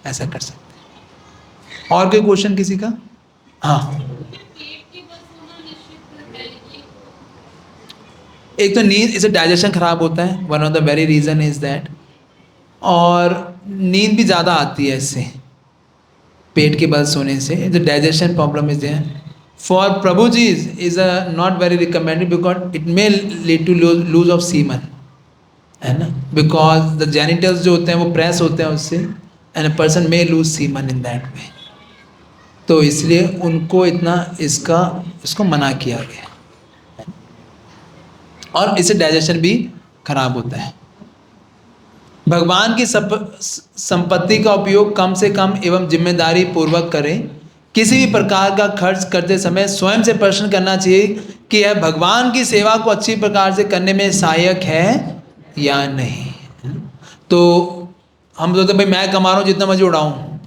ऐसा कर सकते हैं। और कोई क्वेश्चन किसी का? हाँ, एक तो नींद, इससे डाइजेशन खराब होता है, one of the very reason is that. और नींद भी ज़्यादा आती है इससे, पेट के बल सोने से, the digestion problem is there. For Prabhu ji is not very recommended because it may lead to lose of semen, है ना, बिकॉज द जेनिटल्स जो होते हैं वो प्रेस होते हैं उससे, and a person may lose semen in that way. तो इसलिए उनको इतना इसको मना किया गया, और इससे डाइजेशन भी खराब होता है। भगवान की संपत्ति का उपयोग कम से कम एवं जिम्मेदारी पूर्वक करें। किसी भी प्रकार का खर्च करते समय स्वयं से प्रश्न करना चाहिए कि यह भगवान की सेवा को अच्छी प्रकार से करने में सहायक है या नहीं। तो हम सोचते भाई मैं कमा रहा हूँ जितना मर्जी उड़ाऊँ,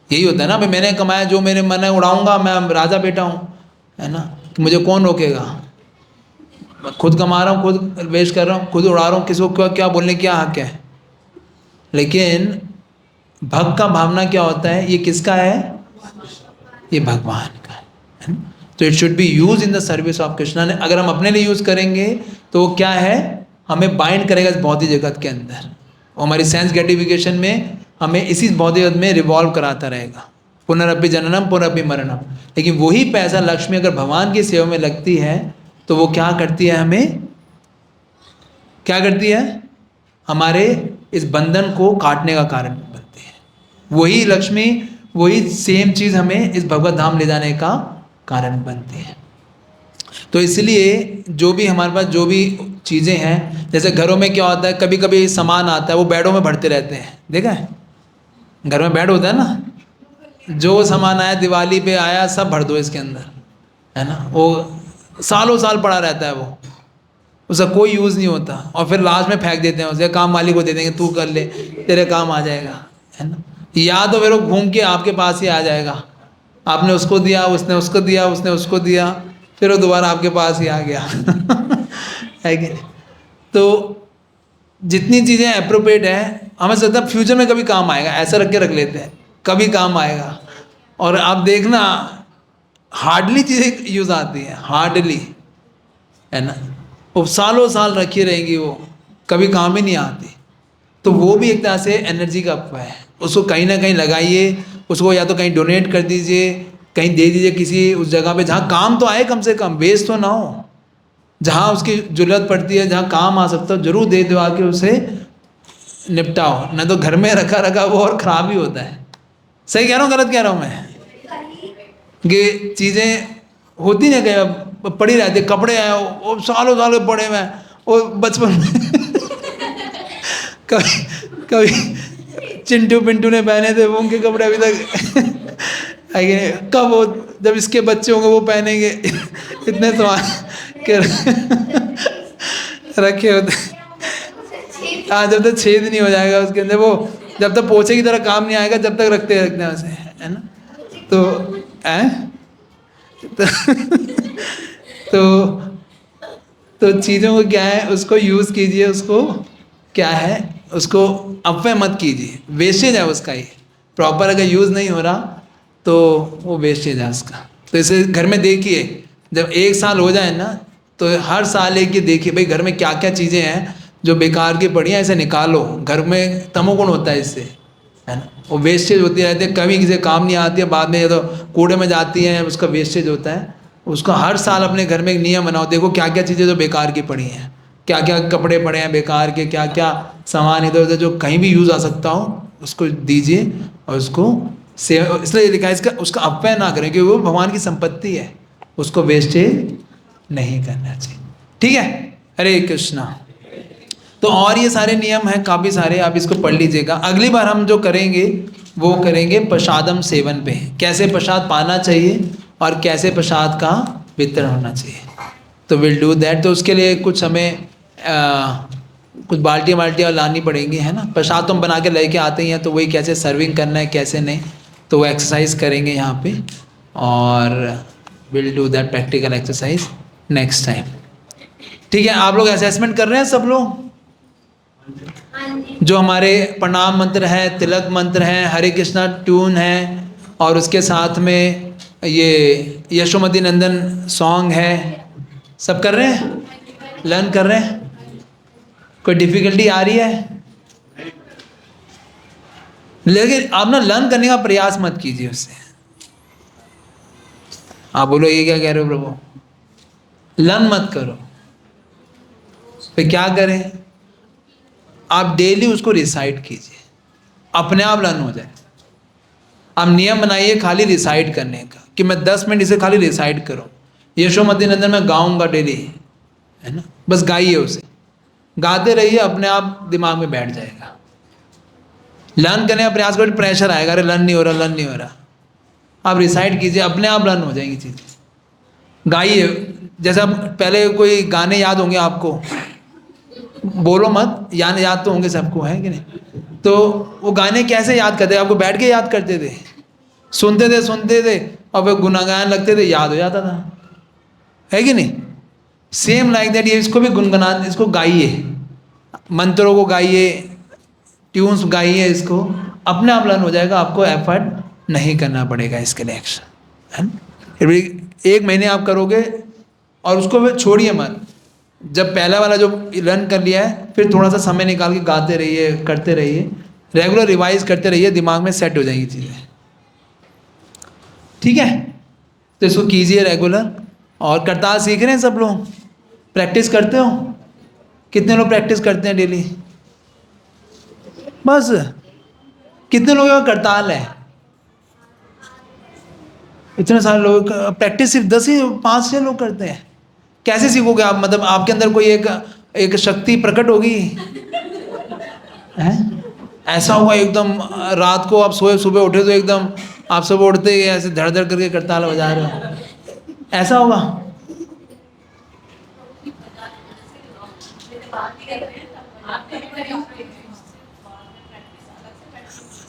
यही होता है ना भाई, मैंने कमाया जो मेरे मन है उड़ाऊँगा, मैं राजा बेटा हूँ, है ना, कि मुझे कौन रोकेगा। मैं खुद कमा रहा हूँ, खुद वेस्ट कर रहा हूँ, खुद उड़ा रहा हूँ, किसी को क्या बोलने क्या हक है। लेकिन भक्त का भावना क्या होता है, ये किसका है, ये भगवान का है। तो it should be use in the service of Krishna. ने अगर हम अपने लिए यूज करेंगे तो वो क्या है, हमें बाइंड करेगा इस भौतिक जगत के अंदर, और हमारी सेंस ग्रेटिफिकेशन में हमें इसी भौतिक जगत में रिवॉल्व कराता रहेगा, पुनरअपि जननम पुनरअपि मरणम। लेकिन वही पैसा लक्ष्मी अगर भगवान की सेवा में लगती है तो वो क्या करती है, हमें क्या करती है, हमारे इस बंधन को काटने का कारण बनती है। वही लक्ष्मी, वही सेम चीज़ हमें इस भगवत धाम ले जाने का कारण बनती है। तो इसलिए जो भी हमारे पास जो भी चीज़ें हैं, जैसे घरों में क्या होता है, कभी कभी सामान आता है वो बेडों में भरते रहते हैं, देखा है, घर में बेड होता है ना, जो सामान आया दिवाली पे आया सब भर दो इसके अंदर, है ना, वो सालों साल पड़ा रहता है, वो उसका कोई यूज़ नहीं होता, और फिर लास्ट में फेंक देते हैं उसे, काम वाली को दे देंगे, तू कर ले तेरे काम आ जाएगा, है ना। या तो फिर वो घूम के आपके पास ही आ जाएगा, आपने उसको दिया, उसने उसको दिया, उसने उसको दिया, फिर वो दोबारा आपके पास ही आ गया है कि नहीं। तो जितनी चीज़ें अप्रोप्रिएट है, हमें लगता है फ्यूचर में कभी काम आएगा, ऐसा रख के रख लेते हैं, कभी काम आएगा। और आप देखना हार्डली चीज़ें यूज़ आती हैं, हार्डली, है ना, वो सालों साल रखी रहेंगी, वो कभी काम ही नहीं आती। तो वो भी एक तरह से एनर्जी का अपव्यय है, उसको कहीं ना कहीं लगाइए, उसको या तो कहीं डोनेट कर दीजिए, कहीं दे दीजिए किसी उस जगह पे जहाँ काम तो आए, कम से कम वेस्ट तो ना हो, जहाँ उसकी ज़रूरत पड़ती है, जहाँ काम आ सकता हो, जरूर दे दो आके उसे निपटाओ, नहीं तो घर में रखा रखा वो और ख़राब ही होता है। सही कह रहा हूँ गलत कह रहा हूँ मैं, कि चीज़ें होती ना कि पड़ी रहती, कपड़े आए वो सालों सालों पड़े हुए हैं, वो बचपन में कभी चिंटू पिंटू ने पहने थे, वो उनके कपड़े अभी तक कब वो जब इसके बच्चे होंगे वो पहनेंगे, इतने सवाल के रखे होते। हाँ, जब तक छेद नहीं हो जाएगा उसके अंदर, वो जब तक पोछे की तरह काम नहीं आएगा, जब तक रखते हैं उसे, है ना। तो चीज़ों को क्या है, उसको यूज़ कीजिए, उसको क्या है, उसको अपव्यय मत कीजिए, वेस्टेज है उसका, ये प्रॉपर अगर यूज़ नहीं हो रहा तो वो वेस्टेज है उसका। तो इसे घर में देखिए, जब 1 साल हो जाए ना, तो हर साल एक ये देखिए भाई घर में क्या क्या चीज़ें हैं जो बेकार की पड़ी हैं, इसे निकालो। घर में तमोगुण होता है इससे, है ना, वो वेस्टेज होती रहती है, कभी किसी काम नहीं आती है, बाद में ये तो कूड़े में जाती है, उसका वेस्टेज होता है। उसको हर साल अपने घर में एक नियम बनाओ, देखो क्या क्या चीज़ें जो बेकार की पड़ी हैं, क्या क्या कपड़े पड़े हैं बेकार के, क्या क्या सामान इधर उधर जो कहीं भी यूज़ आ सकता हो, उसको दीजिए। और उसको इसलिए लिखा है इसका, उसका अपव्यय ना करें, क्योंकि वो भगवान की संपत्ति है, उसको वेस्टेज नहीं करना चाहिए। ठीक है, हरे कृष्णा। तो और ये सारे नियम हैं काफ़ी सारे, आप इसको पढ़ लीजिएगा। अगली बार हम जो करेंगे वो करेंगे प्रसादम सेवन पे, कैसे प्रसाद पाना चाहिए और कैसे प्रसाद का वितरण होना चाहिए। तो विल डू दैट। तो उसके लिए कुछ हमें कुछ बाल्टियाँ लानी पड़ेंगी, है ना। प्रसाद तो हम बना के लेके आते ही हैं, तो वही कैसे सर्विंग करना है कैसे नहीं, तो वो एक्सरसाइज करेंगे यहाँ पे, और will do that practical exercise next time. ठीक है, आप लोग असेसमेंट कर रहे हैं सब लोग? जो हमारे प्रणाम मंत्र है, तिलक मंत्र है, हरे कृष्णा ट्यून है, और उसके साथ में ये यशोमती नंदन सॉन्ग है, सब कर रहे हैं? लर्न कर रहे हैं? कोई डिफिकल्टी आ रही है? लेकिन आप ना लर्न करने का प्रयास मत कीजिए उससे। आप बोलो ये क्या कह रहे हो प्रभु? लर्न मत करो। फिर क्या करें? आप डेली उसको रिसाइट कीजिए, अपने आप लर्न हो जाए। आप नियम बनाइए खाली रिसाइट करने का, कि मैं 10 मिनट इसे खाली रिसाइट करूं। यशोमती नंदन मैं गाऊंगा डेली, है ना? बस गाइए उसे, गाते रहिए, अपने आप दिमाग में बैठ जाएगा। लर्न करने का प्रयास करो, प्रेशर आएगा, अरे लर्न नहीं हो रहा, लर्न नहीं हो रहा। आप रिसाइट कीजिए, अपने आप लर्न हो जाएंगी चीज़ें। गाइए, जैसे आप पहले कोई गाने याद होंगे आपको, बोलो मत, याद तो होंगे सबको, है कि नहीं? तो वो गाने कैसे याद करते? आपको बैठ के याद करते थे, सुनते थे और फिर गुनगुनाने लगते थे, याद हो जाता था, है कि नहीं? सेम लाइक दैट, ये इसको भी गुनगुना, इसको गाइए, मंत्रों को गाइए, ट्यून्स गाइए, इसको अपने आप लर्न हो जाएगा। आपको एफर्ट नहीं करना पड़ेगा इसके लिए, एक्शन, है ना? 1 महीने आप करोगे और उसको फिर छोड़िए मत। जब पहला वाला जो लर्न कर लिया है, फिर थोड़ा सा समय निकाल के गाते रहिए, करते रहिए, रेगुलर रिवाइज करते रहिए, दिमाग में सेट हो जाएगी चीज़ें, ठीक है? तो इसको कीजिए रेगुलर। और करताल सीख रहे हैं सब लोग? प्रैक्टिस करते हो? कितने लोग प्रैक्टिस करते हैं डेली? बस कितने लोगों का करताल है? इतने सारे लोग प्रैक्टिस सिर्फ 10 ही 5-6 लोग करते हैं। कैसे सीखोगे आप? मतलब आपके अंदर कोई एक शक्ति प्रकट होगी, है? ऐसा होगा एकदम, रात को आप सोए, सुबह उठे तो एकदम आप सब उठते ही ऐसे धड़ धड़ करके करताल बजा रहे हो, ऐसा होगा?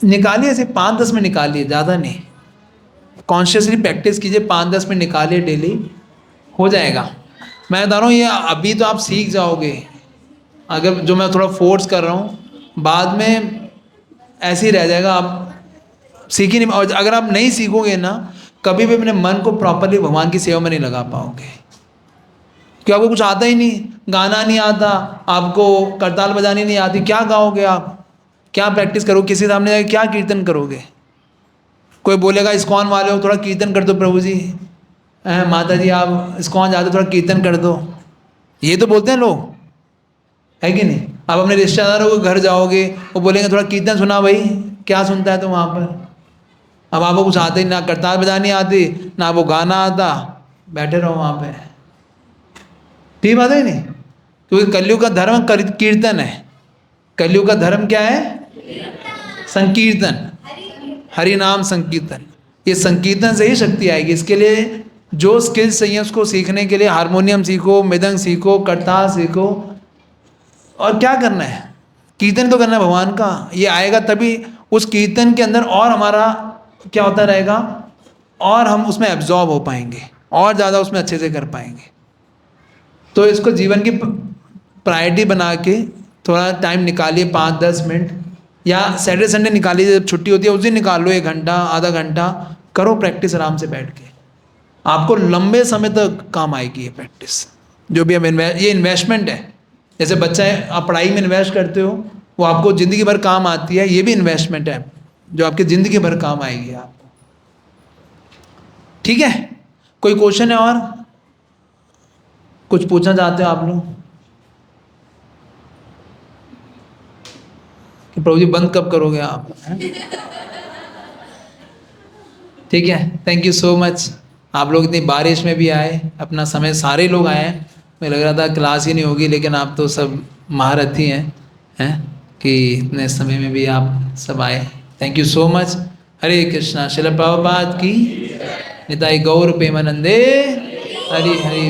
निकालिए ऐसे 5-10 मिनट निकालिए, ज़्यादा नहीं। कॉन्शियसली प्रैक्टिस कीजिए, 5-10 मिनट निकालिए डेली, हो जाएगा। मैं बता रहा हूँ, ये अभी तो आप सीख जाओगे, अगर जो मैं थोड़ा फोर्स कर रहा हूँ, बाद में ऐसे ही रह जाएगा, आप सीख ही नहीं। और अगर आप नहीं सीखोगे ना, कभी भी अपने मन को प्रॉपरली भगवान की सेवा में नहीं लगा पाओगे, क्योंकि आपको कुछ आता ही नहीं, गाना नहीं आता आपको, करताल बजानी नहीं आती, क्या गाओगे आप? क्या प्रैक्टिस करोगे? किसी सामने जाके क्या कीर्तन करोगे? कोई बोलेगा इस्कॉन वाले हो, थोड़ा कीर्तन कर दो प्रभु जी, माता जी आप इस्कॉन जाते थोड़ा कीर्तन कर दो, ये तो बोलते हैं लोग, है कि नहीं? आप अपने रिश्तेदारों के घर जाओगे, वो बोलेंगे थोड़ा कीर्तन सुना भाई, क्या सुनता है तो वहाँ पर? अब आपको कुछ आता ही ना, करताल बजानी आती ना, वो गाना आता, बैठे रहो वहाँ पे, ठीक बात है नहीं? क्योंकि कलयुग का धर्म कीर्तन है। कलयुग का धर्म क्या है? संकीर्तन, हरि नाम संकीर्तन। ये संकीर्तन से ही शक्ति आएगी। इसके लिए जो स्किल्स चाहिए उसको सीखने के लिए हारमोनियम सीखो, मृदंग सीखो, करताल सीखो, और क्या करना है? कीर्तन तो करना है भगवान का। ये आएगा तभी उस कीर्तन के अंदर और हमारा क्या होता रहेगा, और हम उसमें एब्जॉर्ब हो पाएंगे, और ज़्यादा उसमें अच्छे से कर पाएंगे। तो इसको जीवन की प्रायोरिटी बना के थोड़ा टाइम निकालिए, 5-10 मिनट, या सैटरडे संडे निकालिए, जब छुट्टी होती है उस दिन निकाल लो, 1 घंटा, आधा घंटा करो प्रैक्टिस आराम से बैठ के। आपको लंबे समय तक काम आएगी ये प्रैक्टिस। जो भी हम ये इन्वेस्टमेंट है, जैसे बच्चा है, आप पढ़ाई में इन्वेस्ट करते हो, वो आपको ज़िंदगी भर काम आती है, ये भी इन्वेस्टमेंट है जो आपकी ज़िंदगी भर काम आएगी आपको, ठीक है? कोई क्वेश्चन है और कुछ पूछना चाहते हो आप लोग कि प्रभु जी बंद कब करोगे आप? ठीक है, थैंक यू सो मच। आप लोग इतनी बारिश में भी आए, अपना समय, सारे लोग आए हैं। मुझे लग रहा था क्लास ही नहीं होगी, लेकिन आप तो सब महारथी हैं कि इतने समय में भी आप सब आए। Thank you so much. Hare Krishna. Srila Prabhupada की। निताई गौर प्रेमानंदे। हरि हरि।